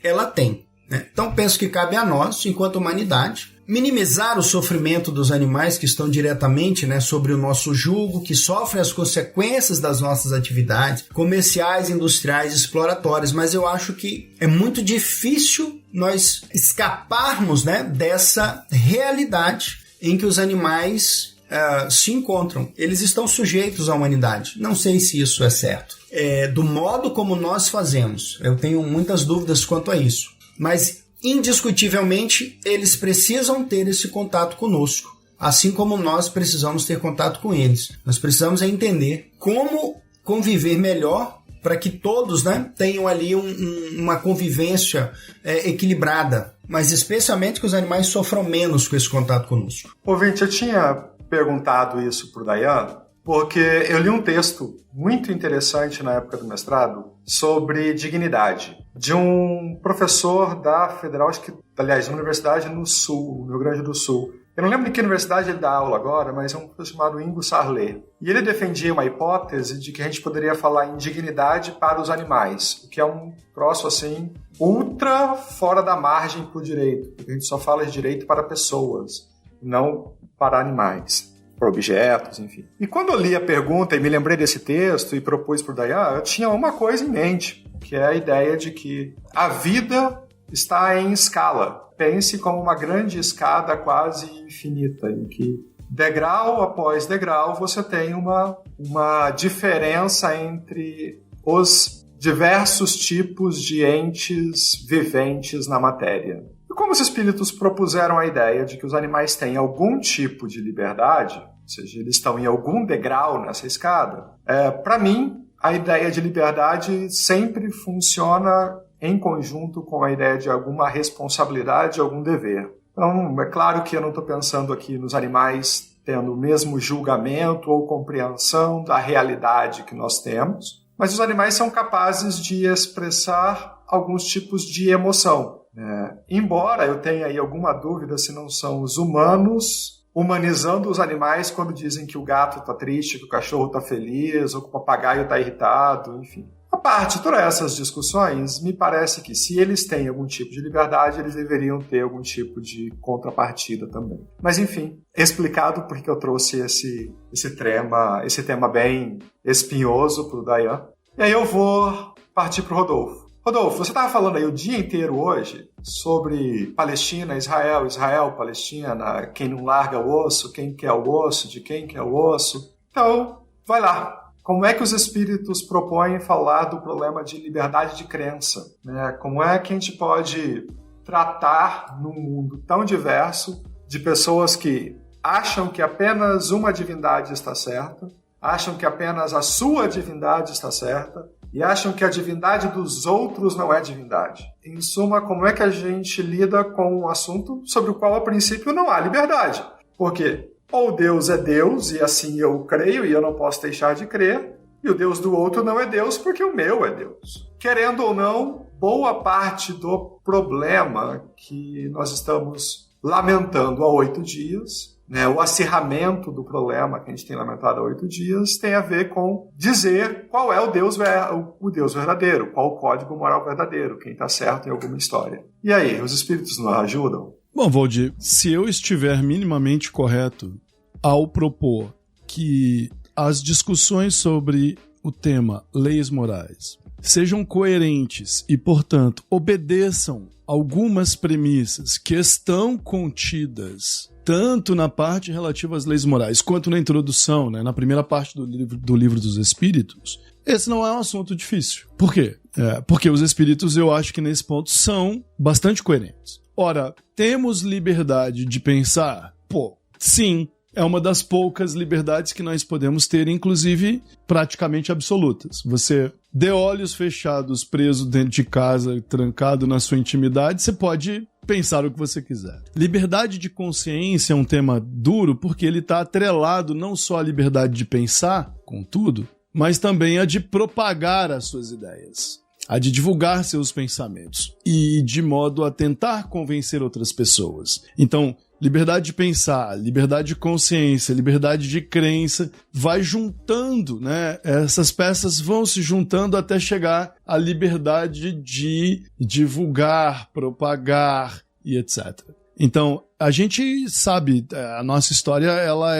né? Então penso que cabe a nós, enquanto humanidade, minimizar o sofrimento dos animais que estão diretamente, né, sobre o nosso jugo, que sofrem as consequências das nossas atividades comerciais, industriais, exploratórias, mas eu acho que é muito difícil nós escaparmos, né, dessa realidade em que os animais se encontram. Eles estão sujeitos à humanidade. Não sei se isso é certo. Do modo como nós fazemos, eu tenho muitas dúvidas quanto a isso, mas indiscutivelmente, eles precisam ter esse contato conosco, assim como nós precisamos ter contato com eles. Nós precisamos entender como conviver melhor para que todos, né, tenham ali uma convivência equilibrada, mas especialmente que os animais sofram menos com esse contato conosco. Ouvinte, eu tinha perguntado isso para o Dayan, porque eu li um texto muito interessante na época do mestrado sobre dignidade, de um professor da Federal, aliás, uma universidade no Sul, no Rio Grande do Sul. Eu não lembro de que universidade ele dá aula agora, mas é um professor chamado Ingo Sarlé. E ele defendia uma hipótese de que a gente poderia falar em dignidade para os animais, o que é um troço, assim, ultra fora da margem para o direito, porque a gente só fala de direito para pessoas, não para animais, para objetos, enfim. E quando eu li a pergunta e me lembrei desse texto e propus para o Dayan, eu tinha uma coisa em mente, que é a ideia de que a vida está em escala. Pense como uma grande escada quase infinita, em que degrau após degrau você tem uma diferença entre os diversos tipos de entes viventes na matéria. E como os espíritos propuseram a ideia de que os animais têm algum tipo de liberdade, ou seja, eles estão em algum degrau nessa escada, para mim, a ideia de liberdade sempre funciona em conjunto com a ideia de alguma responsabilidade, algum dever. Então, é claro que eu não estou pensando aqui nos animais tendo o mesmo julgamento ou compreensão da realidade que nós temos, mas os animais são capazes de expressar alguns tipos de emoção. Embora eu tenha aí alguma dúvida se não são os humanos humanizando os animais quando dizem que o gato está triste, que o cachorro está feliz, ou que o papagaio está irritado, enfim. A parte de todas essas discussões, me parece que se eles têm algum tipo de liberdade, eles deveriam ter algum tipo de contrapartida também. Mas, enfim, explicado porque eu trouxe esse tema bem espinhoso para o Dayan. E aí eu vou partir para o Rodolfo. Rodolfo, você estava falando aí o dia inteiro hoje sobre Palestina, Israel, Palestina, quem não larga o osso, quem quer o osso, de quem quer o osso. Então, vai lá. Como é que os espíritos propõem falar do problema de liberdade de crença? Como é que a gente pode tratar num mundo tão diverso de pessoas que acham que apenas uma divindade está certa, acham que apenas a sua divindade está certa, e acham que a divindade dos outros não é divindade. Em suma, como é que a gente lida com um assunto sobre o qual, a princípio, não há liberdade? Porque ou Deus é Deus, e assim eu creio, e eu não posso deixar de crer, e o Deus do outro não é Deus, porque o meu é Deus. Querendo ou não, boa parte do problema que nós estamos lamentando há 8 dias né, o acirramento do problema que a gente tem lamentado há 8 dias tem a ver com dizer qual é o Deus verdadeiro, qual o código moral verdadeiro, quem está certo em alguma história. E aí, os espíritos nos ajudam? Bom, Valdir, se eu estiver minimamente correto ao propor que as discussões sobre o tema leis morais sejam coerentes e, portanto, obedeçam algumas premissas que estão contidas tanto na parte relativa às leis morais quanto na introdução, né, na primeira parte do livro dos Espíritos, esse não é um assunto difícil. Por quê? Porque os Espíritos, eu acho que nesse ponto, são bastante coerentes. Ora, temos liberdade de pensar? Sim. É uma das poucas liberdades que nós podemos ter, inclusive praticamente absolutas. Você, de olhos fechados, preso dentro de casa, trancado na sua intimidade, você pode pensar o que você quiser. Liberdade de consciência é um tema duro porque ele está atrelado não só à liberdade de pensar, contudo, mas também a de propagar as suas ideias, a de divulgar seus pensamentos e de modo a tentar convencer outras pessoas. Então, liberdade de pensar, liberdade de consciência, liberdade de crença, vai juntando, né? Essas peças vão se juntando até chegar à liberdade de divulgar, propagar e etc. Então, a gente sabe, a nossa história ela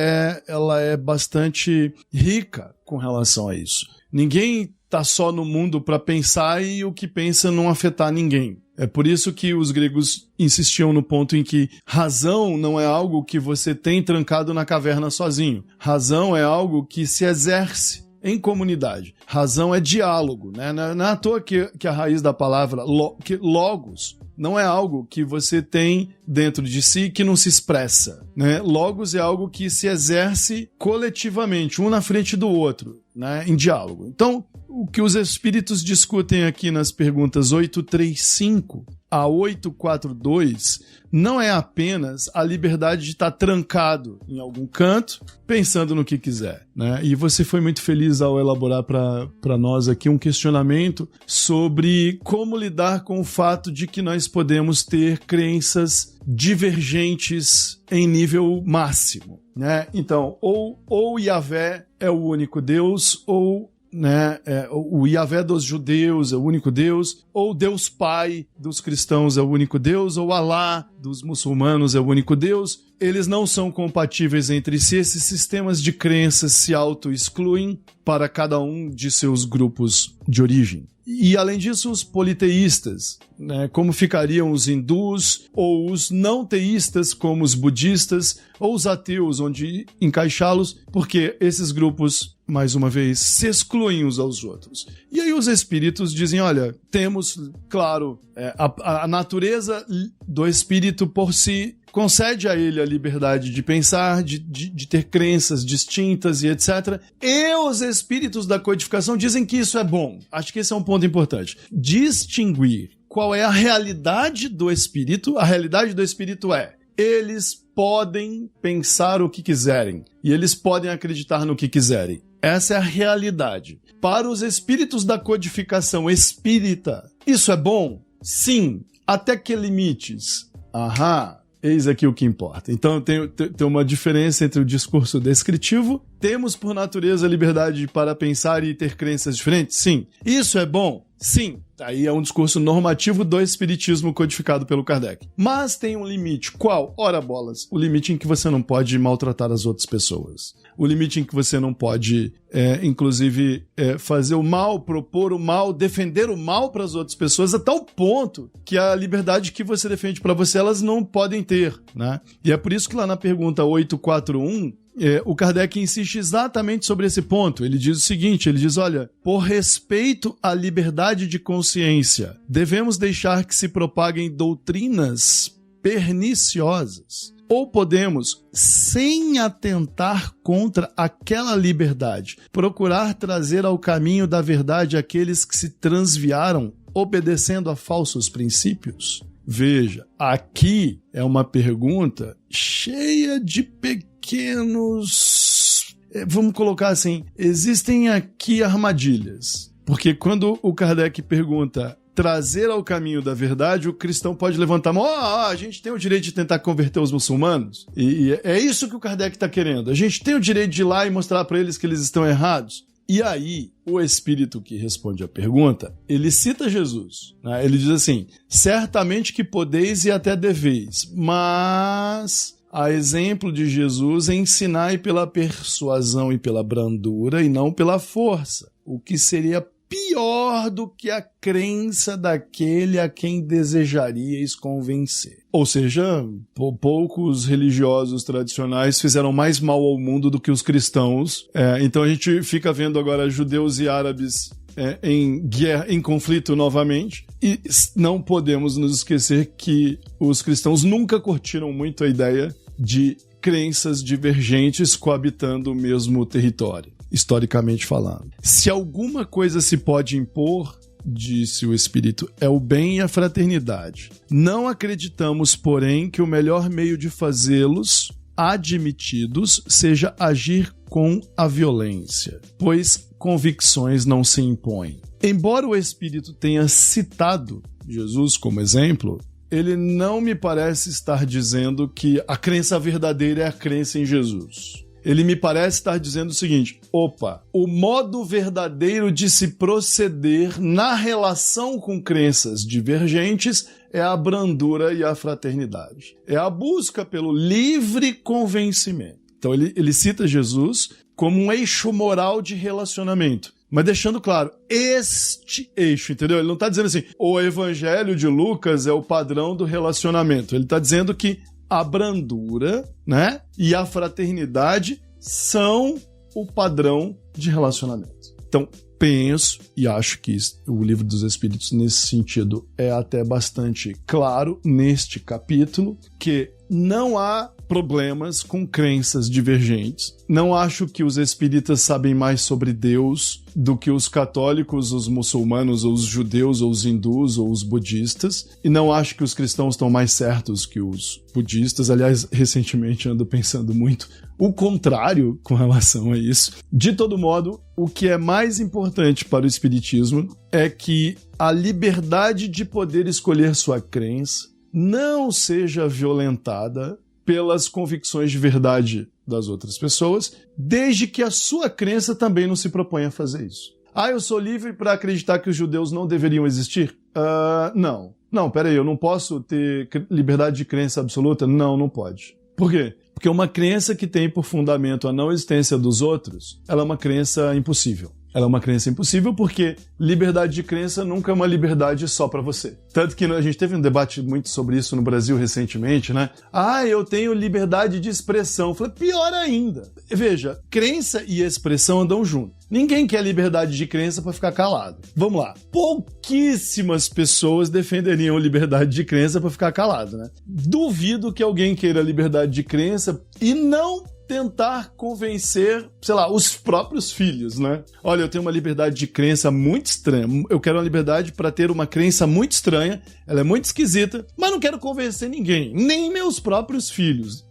é bastante rica com relação a isso. Ninguém está só no mundo para pensar e o que pensa não afetar ninguém. É por isso que os gregos insistiam no ponto em que razão não é algo que você tem trancado na caverna sozinho. Razão é algo que se exerce em comunidade. Razão é diálogo, né? Não é à toa que a raiz da palavra logos não é algo que você tem dentro de si que não se expressa, né? Logos é algo que se exerce coletivamente, um na frente do outro, né? Em diálogo. Então, o que os espíritos discutem aqui nas perguntas 835 a 842 não é apenas a liberdade de estar trancado em algum canto, pensando no que quiser, né? E você foi muito feliz ao elaborar para nós aqui um questionamento sobre como lidar com o fato de que nós podemos ter crenças divergentes em nível máximo, né? Então, ou Yahvé é o único Deus, ou né, o Yahvé dos judeus é o único Deus, ou Deus Pai dos cristãos é o único Deus, ou Alá dos muçulmanos é o único Deus. Eles não são compatíveis entre si. Esses sistemas de crenças se auto-excluem para cada um de seus grupos de origem. E, além disso, os politeístas, né, como ficariam os hindus, ou os não teístas, como os budistas, ou os ateus, onde encaixá-los, porque esses grupos, mais uma vez, se excluem uns aos outros. E aí os espíritos dizem, olha, temos, claro, a natureza do espírito por si concede a ele a liberdade de pensar, de ter crenças distintas e etc. E os espíritos da codificação dizem que isso é bom. Acho que esse é um ponto importante. Distinguir qual é a realidade do espírito. A realidade do espírito é: eles podem pensar o que quiserem e eles podem acreditar no que quiserem. Essa é a realidade. Para os espíritos da codificação espírita, isso é bom? Sim. Até que limites? Eis aqui o que importa. Então tem uma diferença entre o discurso descritivo. Temos por natureza a liberdade para pensar e ter crenças diferentes? Sim. Isso é bom? Sim. Aí é um discurso normativo do espiritismo codificado pelo Kardec. Mas tem um limite. Qual? Ora bolas. O limite em que você não pode maltratar as outras pessoas. O limite em que você não pode, inclusive, fazer o mal, propor o mal, defender o mal para as outras pessoas, a tal ponto que a liberdade que você defende para você, elas não podem ter, né? E é por isso que lá na pergunta 841, o Kardec insiste exatamente sobre esse ponto. Ele diz o seguinte, ele diz, olha, por respeito à liberdade de consciência, devemos deixar que se propaguem doutrinas perniciosas. Ou podemos, sem atentar contra aquela liberdade, procurar trazer ao caminho da verdade aqueles que se transviaram obedecendo a falsos princípios? Veja, aqui é uma pergunta cheia de pequenos... Vamos colocar assim, existem aqui armadilhas. Porque quando o Kardec pergunta trazer ao caminho da verdade, o cristão pode levantar a mão. A gente tem o direito de tentar converter os muçulmanos? E é isso que o Kardec está querendo. A gente tem o direito de ir lá e mostrar para eles que eles estão errados? E aí, o espírito que responde a pergunta, ele cita Jesus, né? Ele diz assim: certamente que podeis e até deveis, mas, a exemplo de Jesus, ensinai pela persuasão e pela brandura e não pela força, o que seria pior do que a crença daquele a quem desejaríeis convencer. Ou seja, poucos religiosos tradicionais fizeram mais mal ao mundo do que os cristãos. Então a gente fica vendo agora judeus e árabes em guerra, em conflito novamente, e não podemos nos esquecer que os cristãos nunca curtiram muito a ideia de crenças divergentes coabitando o mesmo território, historicamente falando. Se alguma coisa se pode impor, disse o Espírito, é o bem e a fraternidade. Não acreditamos, porém, que o melhor meio de fazê-los admitidos seja agir com a violência, pois convicções não se impõem. Embora o Espírito tenha citado Jesus como exemplo, ele não me parece estar dizendo que a crença verdadeira é a crença em Jesus. Ele me parece estar dizendo o seguinte: o modo verdadeiro de se proceder na relação com crenças divergentes é a brandura e a fraternidade. É a busca pelo livre convencimento. Então ele cita Jesus como um eixo moral de relacionamento, mas deixando claro, este eixo, entendeu? Ele não está dizendo assim, o evangelho de Lucas é o padrão do relacionamento. Ele está dizendo que a brandura, né, e a fraternidade são o padrão de relacionamento. Então, penso e acho que o Livro dos Espíritos, nesse sentido, é até bastante claro neste capítulo, que não há problemas com crenças divergentes. Não acho que os espíritas sabem mais sobre Deus do que os católicos, os muçulmanos, ou os judeus, ou os hindus, ou os budistas. E não acho que os cristãos estão mais certos que os budistas. Aliás, recentemente ando pensando muito o contrário com relação a isso. De todo modo, o que é mais importante para o espiritismo é que a liberdade de poder escolher sua crença não seja violentada pelas convicções de verdade das outras pessoas, desde que a sua crença também não se proponha a fazer isso. Eu sou livre para acreditar que os judeus não deveriam existir? Não, peraí, eu não posso ter liberdade de crença absoluta? Não pode. Por quê? Porque uma crença que tem por fundamento a não existência dos outros, ela é uma crença impossível. Ela é uma crença impossível porque liberdade de crença nunca é uma liberdade só para você. Tanto que a gente teve um debate muito sobre isso no Brasil recentemente, né? Eu tenho liberdade de expressão. Eu falei, pior ainda. Veja, crença e expressão andam juntos. Ninguém quer liberdade de crença para ficar calado. Vamos lá. Pouquíssimas pessoas defenderiam liberdade de crença para ficar calado, né? Duvido que alguém queira liberdade de crença e não tentar convencer, os próprios filhos, né? Olha, eu tenho uma liberdade de crença muito estranha. Eu quero uma liberdade para ter uma crença muito estranha. Ela é muito esquisita, mas não quero convencer ninguém, nem meus próprios filhos.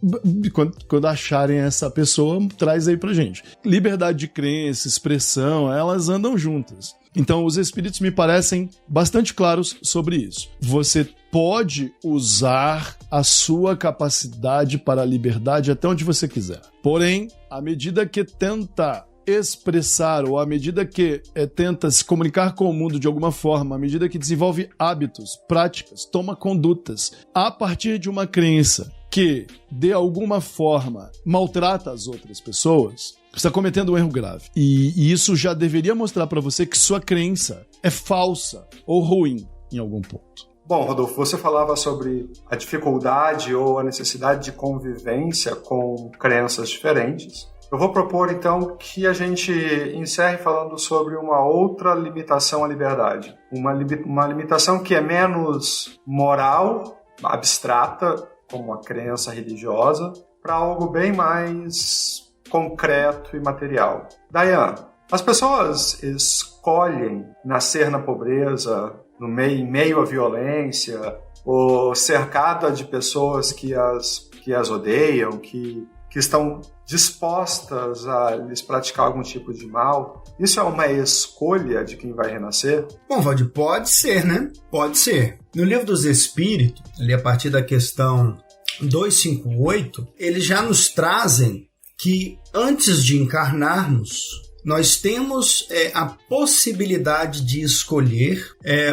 Quando acharem essa pessoa, traz aí pra gente. Liberdade de crença, expressão, elas andam juntas. Então, os espíritos me parecem bastante claros sobre isso. Você pode usar a sua capacidade para a liberdade até onde você quiser. Porém, à medida que tenta expressar, ou à medida que tenta se comunicar com o mundo de alguma forma, à medida que desenvolve hábitos, práticas, toma condutas, a partir de uma crença que, de alguma forma, maltrata as outras pessoas, você está cometendo um erro grave. E isso já deveria mostrar para você que sua crença é falsa ou ruim em algum ponto. Bom, Rodolfo, você falava sobre a dificuldade ou a necessidade de convivência com crenças diferentes. Eu vou propor, então, que a gente encerre falando sobre uma outra limitação à liberdade. Uma limitação que é menos moral, abstrata, como a crença religiosa, para algo bem mais concreto e material. Dayan, as pessoas escolhem nascer na pobreza, em meio à violência, ou cercada de pessoas que as odeiam, que que estão dispostas a lhes praticar algum tipo de mal, isso é uma escolha de quem vai renascer? Bom, Valdir, pode ser, né? Pode ser. No Livro dos Espíritos, ali a partir da questão 258, eles já nos trazem que antes de encarnarmos, nós temos a possibilidade de escolher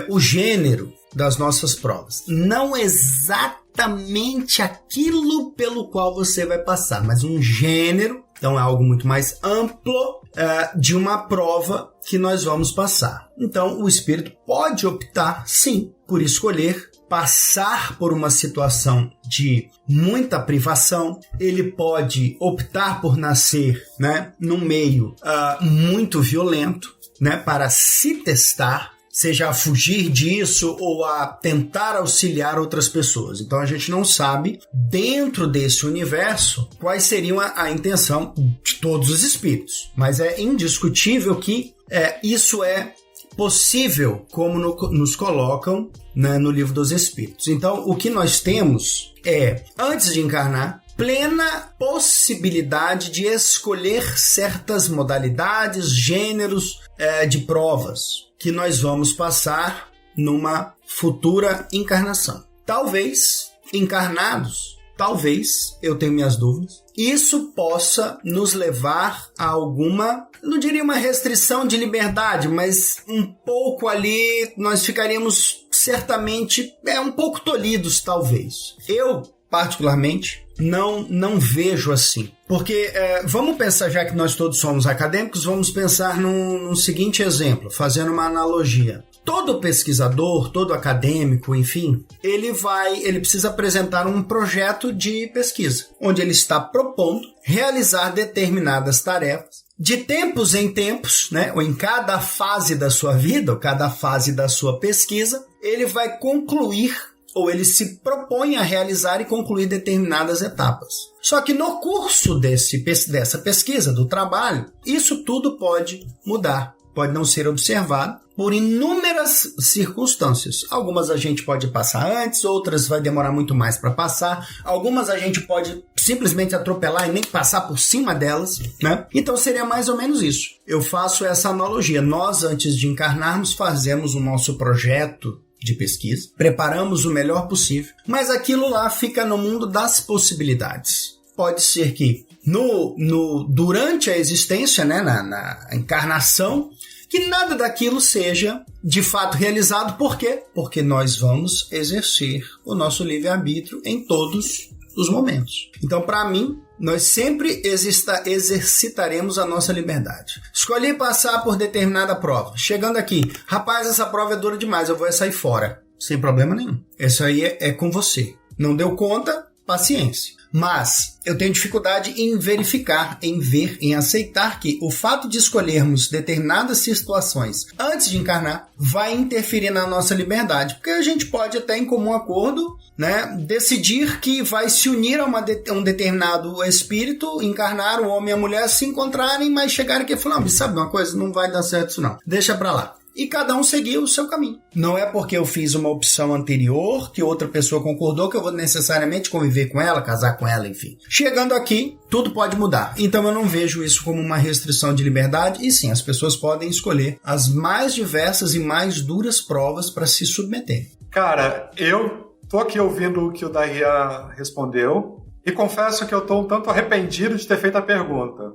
o gênero das nossas provas. Não exatamente aquilo pelo qual você vai passar, mas um gênero, então é algo muito mais amplo de uma prova que nós vamos passar. Então o espírito pode optar, sim, por escolher passar por uma situação de muita privação. Ele pode optar por nascer, né, num meio muito violento, né, para se testar, seja a fugir disso ou a tentar auxiliar outras pessoas. Então a gente não sabe, dentro desse universo, quais seriam a intenção de todos os espíritos. Mas é indiscutível que isso é possível, como nos colocam, né, no Livro dos Espíritos. Então o que nós temos é, antes de encarnar, plena possibilidade de escolher certas modalidades, gêneros de provas que nós vamos passar numa futura encarnação. Talvez, encarnados, talvez, eu tenho minhas dúvidas, isso possa nos levar a alguma, não diria uma restrição de liberdade, mas um pouco ali nós ficaríamos certamente um pouco tolhidos, talvez. Eu, particularmente, não vejo assim. Porque vamos pensar, já que nós todos somos acadêmicos, vamos pensar num seguinte exemplo, fazendo uma analogia. Todo pesquisador, todo acadêmico, enfim, ele precisa apresentar um projeto de pesquisa, onde ele está propondo realizar determinadas tarefas. De tempos em tempos, né, ou em cada fase da sua vida, ou cada fase da sua pesquisa, ele vai concluir, ou ele se propõe a realizar e concluir determinadas etapas. Só que no curso dessa pesquisa, do trabalho, isso tudo pode mudar, pode não ser observado por inúmeras circunstâncias. Algumas a gente pode passar antes, outras vai demorar muito mais para passar, algumas a gente pode simplesmente atropelar e nem passar por cima delas, né? Então seria mais ou menos isso. Eu faço essa analogia. Nós, antes de encarnarmos, fazemos o nosso projeto de pesquisa, preparamos o melhor possível, mas aquilo lá fica no mundo das possibilidades. Pode ser que durante a existência, né, na encarnação, que nada daquilo seja de fato realizado. Por quê? Porque nós vamos exercer o nosso livre-arbítrio em todos os momentos. Então, para mim, nós sempre exercitaremos a nossa liberdade. Escolhi passar por determinada prova. Chegando aqui, rapaz, essa prova é dura demais, eu vou sair fora. Sem problema nenhum. Isso aí é com você. Não deu conta? Paciência. Mas eu tenho dificuldade em verificar, em ver, em aceitar que o fato de escolhermos determinadas situações antes de encarnar vai interferir na nossa liberdade. Porque a gente pode até em comum acordo, né, decidir que vai se unir a um determinado espírito, encarnar, o homem e a mulher se encontrarem, mas chegarem aqui e falar, sabe uma coisa, não vai dar certo isso não, deixa pra lá. E cada um seguiu o seu caminho. Não é porque eu fiz uma opção anterior que outra pessoa concordou que eu vou necessariamente conviver com ela, casar com ela, enfim. Chegando aqui, tudo pode mudar. Então eu não vejo isso como uma restrição de liberdade. E sim, as pessoas podem escolher as mais diversas e mais duras provas para se submeter. Cara, eu tô aqui ouvindo o que o Daria respondeu e confesso que eu tô um tanto arrependido de ter feito a pergunta.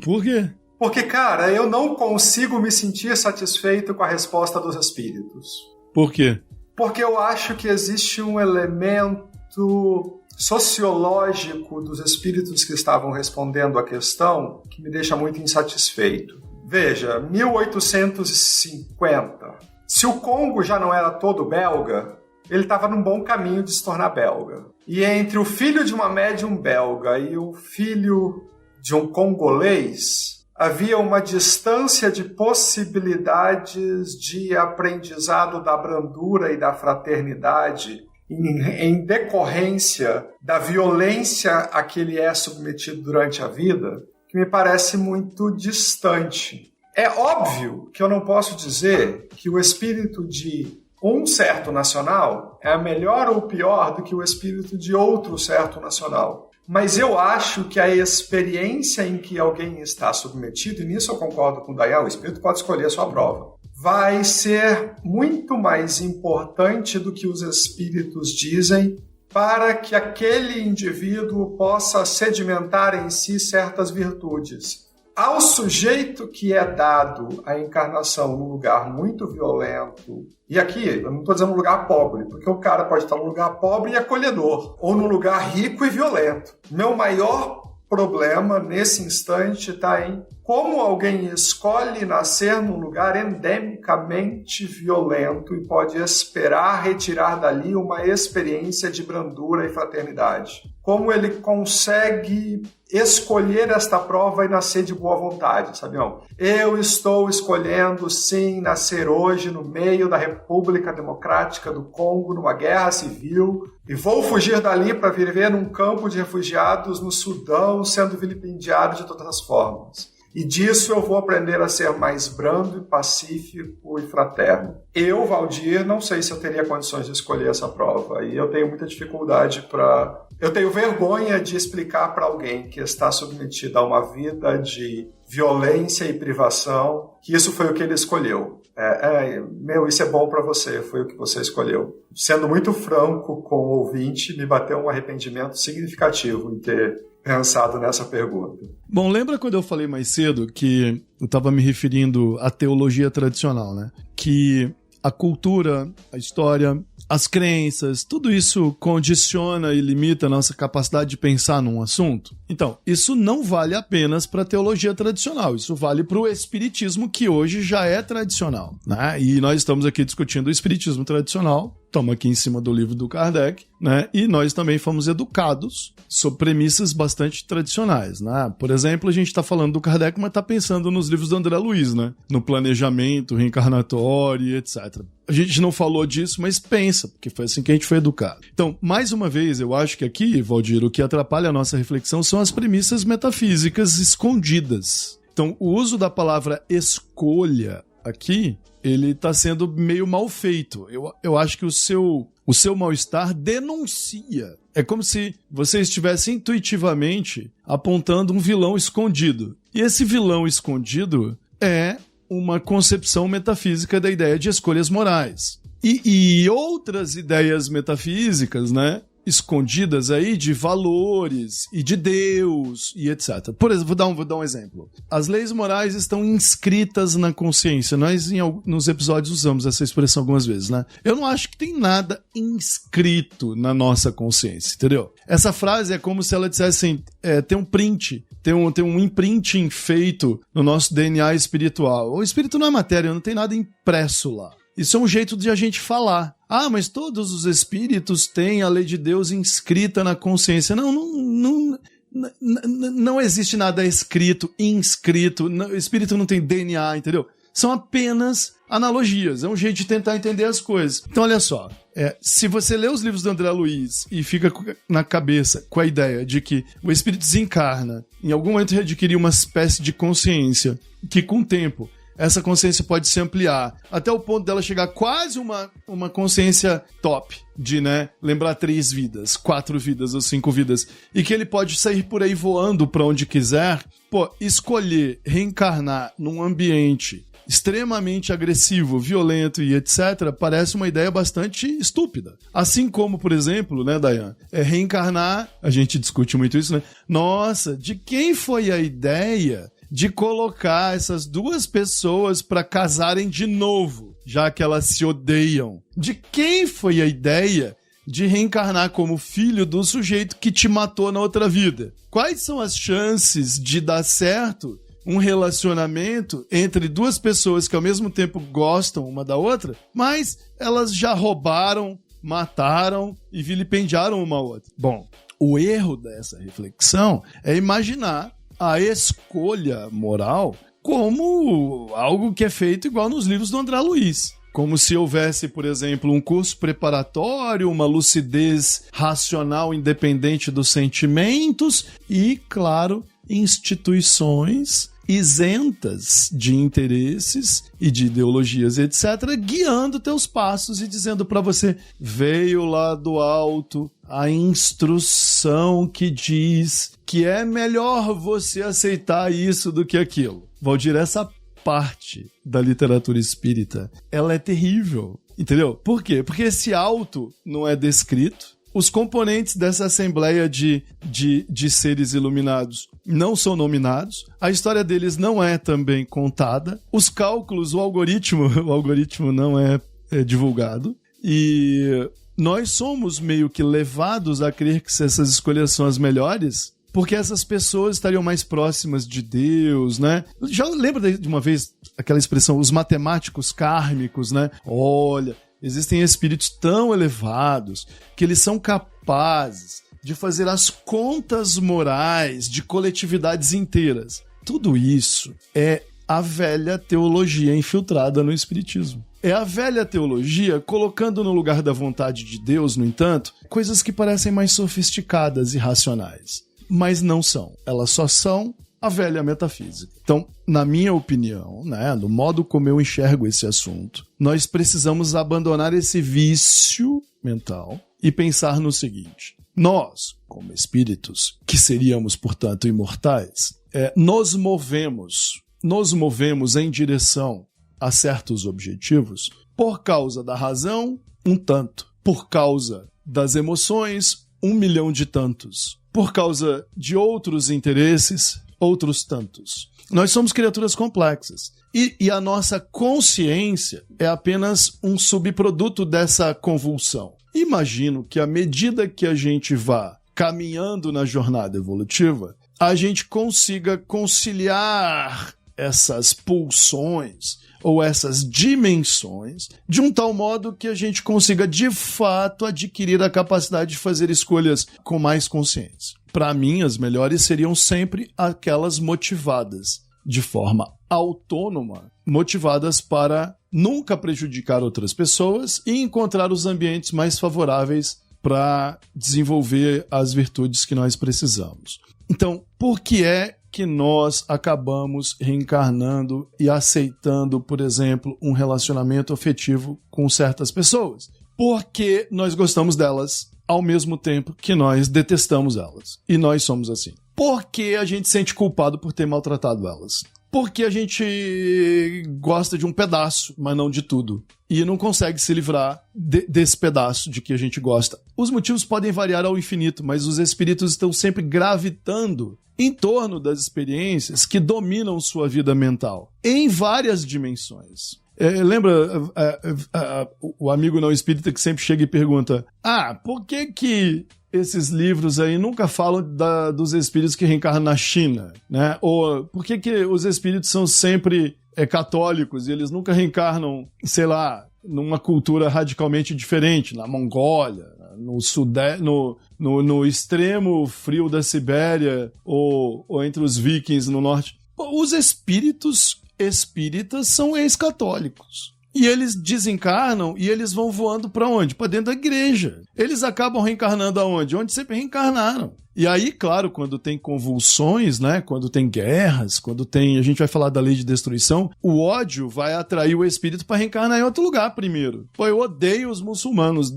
Por quê? Porque, cara, eu não consigo me sentir satisfeito com a resposta dos espíritos. Por quê? Porque eu acho que existe um elemento sociológico dos espíritos que estavam respondendo a questão que me deixa muito insatisfeito. Veja, 1850. Se o Congo já não era todo belga, ele estava num bom caminho de se tornar belga. E entre o filho de uma médium belga e o filho de um congolês, havia uma distância de possibilidades de aprendizado da brandura e da fraternidade em decorrência da violência a que ele é submetido durante a vida, que me parece muito distante. É óbvio que eu não posso dizer que o espírito de um certo nacional é melhor ou pior do que o espírito de outro certo nacional. Mas eu acho que a experiência em que alguém está submetido, e nisso eu concordo com o Dayan, o espírito pode escolher a sua prova, vai ser muito mais importante do que os espíritos dizem para que aquele indivíduo possa sedimentar em si certas virtudes. Ao sujeito que é dado a encarnação num lugar muito violento, e aqui eu não estou dizendo um lugar pobre, porque o cara pode estar num lugar pobre e acolhedor, ou num lugar rico e violento. Meu maior problema nesse instante está em como alguém escolhe nascer num lugar endemicamente violento e pode esperar retirar dali uma experiência de brandura e fraternidade. Como ele consegue escolher esta prova e nascer de boa vontade, sabiam? Eu estou escolhendo, sim, nascer hoje no meio da República Democrática do Congo, numa guerra civil, e vou fugir dali para viver num campo de refugiados no Sudão, sendo vilipendiado de todas as formas. E disso eu vou aprender a ser mais brando, pacífico e fraterno. Eu, Valdir, não sei se eu teria condições de escolher essa prova. E eu tenho muita dificuldade para... Eu tenho vergonha de explicar para alguém que está submetido a uma vida de violência e privação que isso foi o que ele escolheu. Isso é bom para você, foi o que você escolheu. Sendo muito franco com o ouvinte, me bateu um arrependimento significativo em ter pensado nessa pergunta. Bom, lembra quando eu falei mais cedo que eu estava me referindo à teologia tradicional, né? Que a cultura, a história, as crenças, tudo isso condiciona e limita a nossa capacidade de pensar num assunto? Então, isso não vale apenas para a teologia tradicional, isso vale para o espiritismo, que hoje já é tradicional, né? E nós estamos aqui discutindo o espiritismo tradicional, estamos aqui em cima do livro do Kardec, né? E nós também fomos educados sobre premissas bastante tradicionais, né? Por exemplo, a gente está falando do Kardec, mas está pensando nos livros do André Luiz, né? No planejamento reencarnatório, etc. A gente não falou disso, mas pensa, porque foi assim que a gente foi educado. Então, mais uma vez, eu acho que aqui, Valdir, o que atrapalha a nossa reflexão são as premissas metafísicas escondidas. Então, o uso da palavra escolha aqui, ele está sendo meio mal feito. Eu acho que o seu mal-estar denuncia. É como se você estivesse intuitivamente apontando um vilão escondido. E esse vilão escondido é uma concepção metafísica da ideia de escolhas morais. E outras ideias metafísicas, né, escondidas aí de valores e de Deus e etc. Por exemplo, vou dar um exemplo. As leis morais estão inscritas na consciência. Nós, nos episódios, usamos essa expressão algumas vezes, né? Eu não acho que tem nada inscrito na nossa consciência, entendeu? Essa frase é como se ela dissesse assim, tem um print, tem um imprinting feito no nosso DNA espiritual. O espírito não é matéria, não tem nada impresso lá. Isso é um jeito de a gente falar. Ah, mas todos os espíritos têm a lei de Deus inscrita na consciência. Não existe nada escrito, inscrito. O espírito não tem DNA, entendeu? São apenas analogias. É um jeito de tentar entender as coisas. Então, olha só. Se você lê os livros do André Luiz e fica na cabeça com a ideia de que o espírito desencarna, em algum momento ele adquirir uma espécie de consciência, que com o tempo essa consciência pode se ampliar até o ponto dela chegar quase uma consciência top de, né, lembrar 3 vidas, 4 vidas ou 5 vidas, e que ele pode sair por aí voando para onde quiser. Pô, escolher reencarnar num ambiente extremamente agressivo, violento e etc., parece uma ideia bastante estúpida. Assim como, por exemplo, né, Dayan, reencarnar, a gente discute muito isso, né? Nossa, de quem foi a ideia de colocar essas 2 pessoas para casarem de novo, já que elas se odeiam? De quem foi a ideia de reencarnar como filho do sujeito que te matou na outra vida? Quais são as chances de dar certo um relacionamento entre 2 pessoas que ao mesmo tempo gostam uma da outra, mas elas já roubaram, mataram e vilipendiaram uma a outra? Bom, o erro dessa reflexão é imaginar a escolha moral como algo que é feito igual nos livros do André Luiz. Como se houvesse, por exemplo, um curso preparatório, uma lucidez racional independente dos sentimentos e, claro, instituições isentas de interesses e de ideologias, etc., guiando teus passos e dizendo para você, veio lá do alto a instrução que diz que é melhor você aceitar isso do que aquilo. Valdir, essa parte da literatura espírita, ela é terrível, entendeu? Por quê? Porque esse alto não é descrito, os componentes dessa assembleia de seres iluminados não são nominados, a história deles não é também contada, os cálculos, o algoritmo não é divulgado, e nós somos meio que levados a crer que se essas escolhas são as melhores, porque essas pessoas estariam mais próximas de Deus, né? Já lembra de uma vez aquela expressão, os matemáticos kármicos, né? Olha, existem espíritos tão elevados que eles são capazes de fazer as contas morais de coletividades inteiras. Tudo isso é a velha teologia infiltrada no espiritismo. É a velha teologia colocando no lugar da vontade de Deus, no entanto, coisas que parecem mais sofisticadas e racionais. Mas não são. Elas só são a velha metafísica. Então, na minha opinião, né, no modo como eu enxergo esse assunto, nós precisamos abandonar esse vício mental e pensar no seguinte. Nós, como espíritos, que seríamos, portanto, imortais, nos movemos em direção a certos objetivos por causa da razão, um tanto. Por causa das emoções, 1 milhão de tantos. Por causa de outros interesses, outros tantos. Nós somos criaturas complexas. E a nossa consciência é apenas um subproduto dessa convulsão. Imagino que à medida que a gente vá caminhando na jornada evolutiva, a gente consiga conciliar essas pulsões ou essas dimensões de um tal modo que a gente consiga de fato adquirir a capacidade de fazer escolhas com mais consciência. Para mim, as melhores seriam sempre aquelas motivadas de forma autônoma, motivadas para nunca prejudicar outras pessoas e encontrar os ambientes mais favoráveis para desenvolver as virtudes que nós precisamos. Então, por que é que nós acabamos reencarnando e aceitando, por exemplo, um relacionamento afetivo com certas pessoas? Porque nós gostamos delas ao mesmo tempo que nós detestamos elas. E nós somos assim. Porque a gente se sente culpado por ter maltratado elas. Porque a gente gosta de um pedaço, mas não de tudo. E não consegue se livrar desse pedaço de que a gente gosta. Os motivos podem variar ao infinito, mas os espíritos estão sempre gravitando em torno das experiências que dominam sua vida mental, em várias dimensões. Lembra o amigo não espírita que sempre chega e pergunta: por que esses livros aí nunca falam dos espíritos que reencarnam na China, né? Ou por que os espíritos são sempre católicos e eles nunca reencarnam, sei lá, numa cultura radicalmente diferente, na Mongólia, no Sudeste, no extremo frio da Sibéria ou entre os vikings no norte? Os espíritas são ex-católicos. E eles desencarnam e eles vão voando para onde? Para dentro da igreja. Eles acabam reencarnando aonde? Onde sempre reencarnaram. E aí, claro, quando tem convulsões, né? Quando tem guerras, a gente vai falar da lei de destruição, o ódio vai atrair o espírito para reencarnar em outro lugar primeiro. Pô, eu odeio os muçulmanos.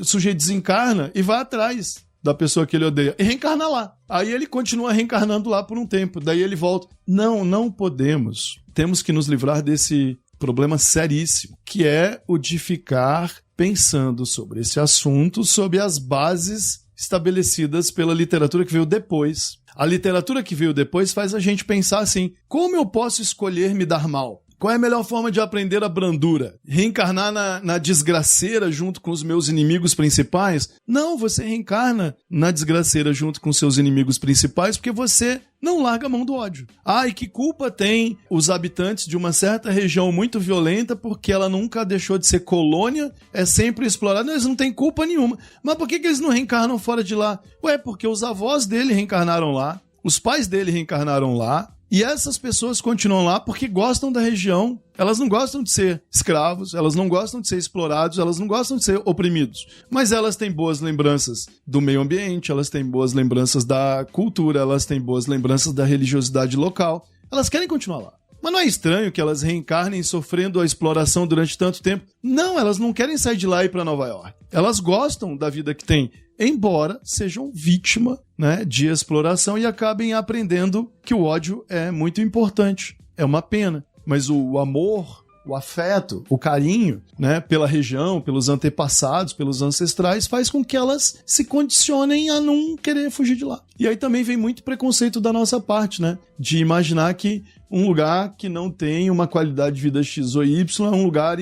O sujeito desencarna e vai atrás da pessoa que ele odeia e reencarna lá. Aí ele continua reencarnando lá por um tempo, daí ele volta. Não podemos. Temos que nos livrar desse problema seríssimo, que é o de ficar pensando sobre esse assunto sob as bases estabelecidas pela literatura que veio depois. A literatura que veio depois faz a gente pensar assim: como eu posso escolher me dar mal? Qual é a melhor forma de aprender a brandura? Reencarnar na desgraceira junto com os meus inimigos principais? Não, você reencarna na desgraceira junto com seus inimigos principais porque você não larga a mão do ódio. E que culpa tem os habitantes de uma certa região muito violenta porque ela nunca deixou de ser colônia, é sempre explorada? Eles não têm culpa nenhuma. Mas por que eles não reencarnam fora de lá? Porque os avós dele reencarnaram lá, os pais dele reencarnaram lá, e essas pessoas continuam lá porque gostam da região. Elas não gostam de ser escravos, elas não gostam de ser explorados, elas não gostam de ser oprimidos. Mas elas têm boas lembranças do meio ambiente, elas têm boas lembranças da cultura, elas têm boas lembranças da religiosidade local. Elas querem continuar lá. Mas não é estranho que elas reencarnem sofrendo a exploração durante tanto tempo? Não, elas não querem sair de lá e ir para Nova York. Elas gostam da vida que têm, embora sejam vítima, né, de exploração e acabem aprendendo que o ódio é muito importante. É uma pena. Mas o amor, o afeto, o carinho, né, pela região, pelos antepassados, pelos ancestrais, faz com que elas se condicionem a não querer fugir de lá. E aí também vem muito preconceito da nossa parte, né? De imaginar que um lugar que não tem uma qualidade de vida X ou Y é um lugar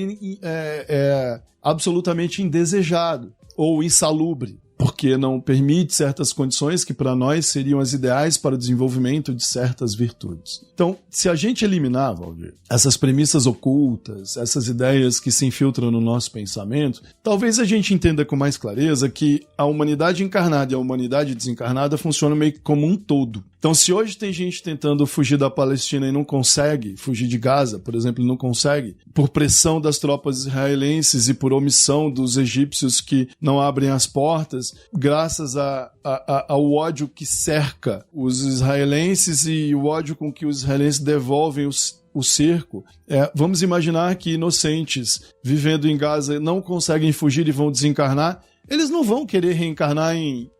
absolutamente indesejado ou insalubre, porque não permite certas condições que para nós seriam as ideais para o desenvolvimento de certas virtudes. Então, se a gente eliminar, Valdir, essas premissas ocultas, essas ideias que se infiltram no nosso pensamento, talvez a gente entenda com mais clareza que a humanidade encarnada e a humanidade desencarnada funcionam meio que como um todo. Então, se hoje tem gente tentando fugir da Palestina e não consegue, fugir de Gaza, por exemplo, não consegue, por pressão das tropas israelenses e por omissão dos egípcios que não abrem as portas, graças ao ódio que cerca os israelenses e o ódio com que os israelenses devolvem o cerco, vamos imaginar que inocentes vivendo em Gaza não conseguem fugir e vão desencarnar, eles não vão querer reencarnar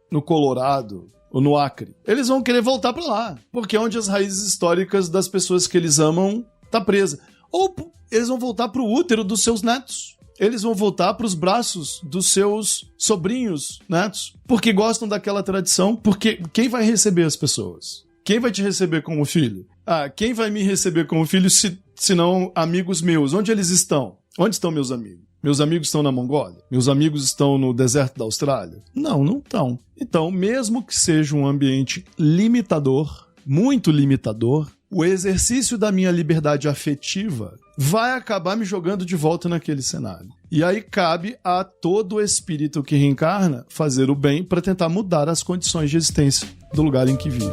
no Colorado ou no Acre. Eles vão querer voltar para lá, porque é onde as raízes históricas das pessoas que eles amam tá presa. Ou eles vão voltar para o útero dos seus netos. Eles vão voltar para os braços dos seus sobrinhos, netos, porque gostam daquela tradição, porque quem vai receber as pessoas? Quem vai te receber como filho? Quem vai me receber como filho se não amigos meus? Onde eles estão? Onde estão meus amigos? Meus amigos estão na Mongólia? Meus amigos estão no deserto da Austrália? Não estão. Então, mesmo que seja um ambiente limitador, muito limitador, o exercício da minha liberdade afetiva vai acabar me jogando de volta naquele cenário. E aí cabe a todo espírito que reencarna fazer o bem para tentar mudar as condições de existência do lugar em que vive.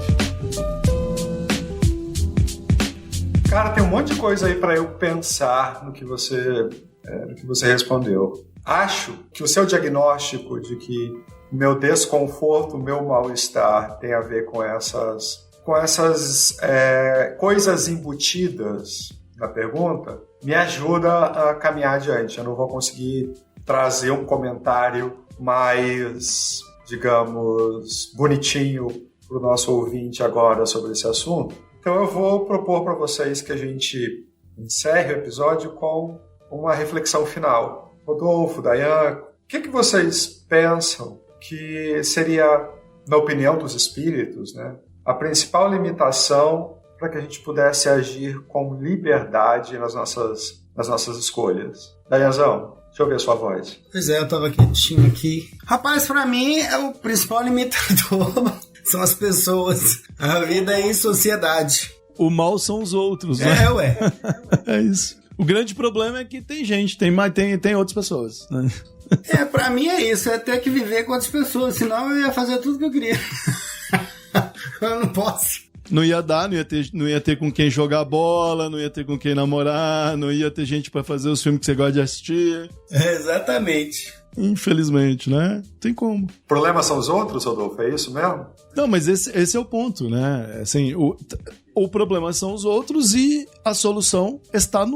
Cara, tem um monte de coisa aí para eu pensar no que você respondeu. Acho que o seu diagnóstico de que meu desconforto, meu mal-estar tem a ver com essas coisas embutidas na pergunta, me ajuda a caminhar adiante. Eu não vou conseguir trazer um comentário mais, digamos, bonitinho para o nosso ouvinte agora sobre esse assunto. Então eu vou propor para vocês que a gente encerre o episódio com uma reflexão final. Rodolfo, Dayan, o que vocês pensam que seria, na opinião dos espíritos, né, a principal limitação para que a gente pudesse agir com liberdade nas nossas escolhas? Dayanzão, deixa eu ver a sua voz. Pois é, eu estava quietinho aqui. Rapaz, para mim, o principal limitador são as pessoas. A vida é em sociedade. O mal são os outros, né? Ué. É isso. O grande problema é que tem gente, tem outras pessoas, né? Pra mim é isso, é ter que viver com outras pessoas, senão eu ia fazer tudo que eu queria. Eu não posso. Não ia dar, não ia ter com quem jogar bola, não ia ter com quem namorar, não ia ter gente pra fazer os filmes que você gosta de assistir. Exatamente. Infelizmente, né? Tem como. O problema são os outros, Rodolfo? É isso mesmo? Não, mas esse é o ponto, né? Assim, o problema são os outros e a solução está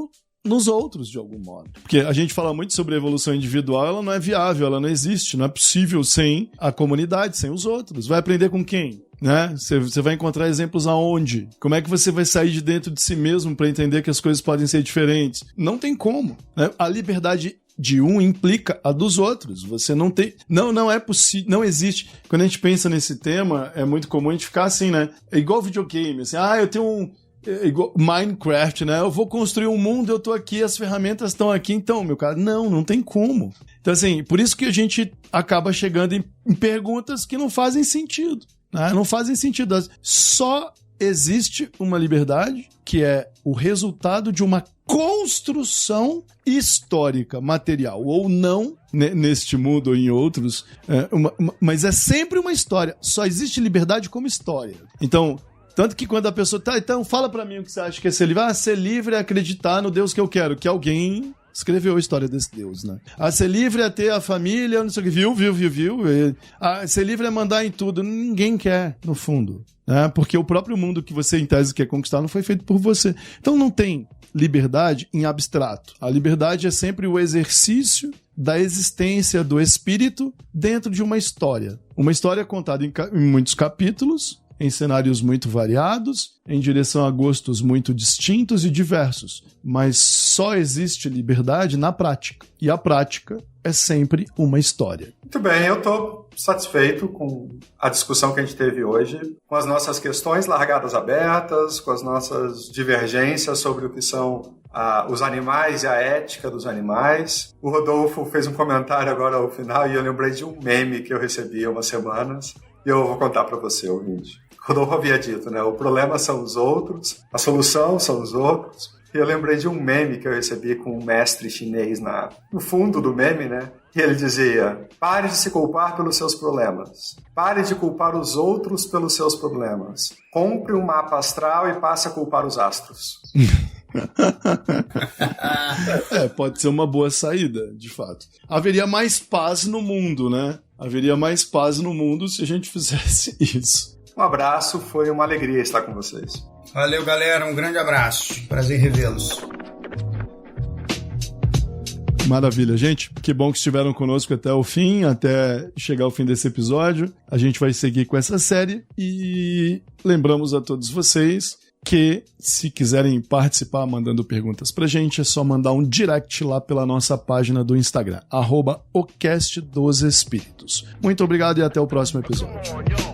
nos outros, de algum modo. Porque a gente fala muito sobre a evolução individual, ela não é viável, ela não existe, não é possível sem a comunidade, sem os outros. Vai aprender com quem? Né? Você vai encontrar exemplos aonde? Como é que você vai sair de dentro de si mesmo para entender que as coisas podem ser diferentes? Não tem como, né? A liberdade de um implica a dos outros. Você não tem... Não é possível, não existe. Quando a gente pensa nesse tema, é muito comum a gente ficar assim, né? É igual videogame, assim, eu tenho igual Minecraft, né? Eu vou construir um mundo, eu tô aqui, as ferramentas estão aqui, então, meu cara, não tem como. Então, assim, por isso que a gente acaba chegando em perguntas que não fazem sentido, né? Não fazem sentido. Só existe uma liberdade que é o resultado de uma construção histórica, material ou não, neste mundo ou em outros, mas é sempre uma história. Só existe liberdade como história. Então, tanto que quando a pessoa... então fala pra mim o que você acha que é ser livre. Ser livre é acreditar no Deus que eu quero. Que alguém escreveu a história desse Deus, né? Ser livre é ter a família, não sei o que, viu? Ser livre é mandar em tudo. Ninguém quer, no fundo, né? Porque o próprio mundo que você, em tese, quer conquistar não foi feito por você. Então não tem liberdade em abstrato. A liberdade é sempre o exercício da existência do espírito dentro de uma história. Uma história contada em muitos capítulos, em cenários muito variados, em direção a gostos muito distintos e diversos. Mas só existe liberdade na prática. E a prática é sempre uma história. Muito bem, eu estou satisfeito com a discussão que a gente teve hoje, com as nossas questões largadas abertas, com as nossas divergências sobre o que são os animais e a ética dos animais. O Rodolfo fez um comentário agora ao final e eu lembrei de um meme que eu recebi há umas semanas e eu vou contar para você, ouvinte. O Rodolfo havia dito, né? O problema são os outros, a solução são os outros. E eu lembrei de um meme que eu recebi com um mestre chinês no fundo do meme, né? E ele dizia: pare de se culpar pelos seus problemas. Pare de culpar os outros pelos seus problemas. Compre um mapa astral e passe a culpar os astros. Pode ser uma boa saída, de fato. Haveria mais paz no mundo, né? Haveria mais paz no mundo se a gente fizesse isso. Um abraço, foi uma alegria estar com vocês. Valeu, galera, um grande abraço. Prazer em revê-los. Maravilha, gente. Que bom que estiveram conosco até o fim, até chegar ao fim desse episódio. A gente vai seguir com essa série e lembramos a todos vocês que, se quiserem participar mandando perguntas pra gente, é só mandar um direct lá pela nossa página do Instagram, @ocastdosespíritos. Muito obrigado e até o próximo episódio.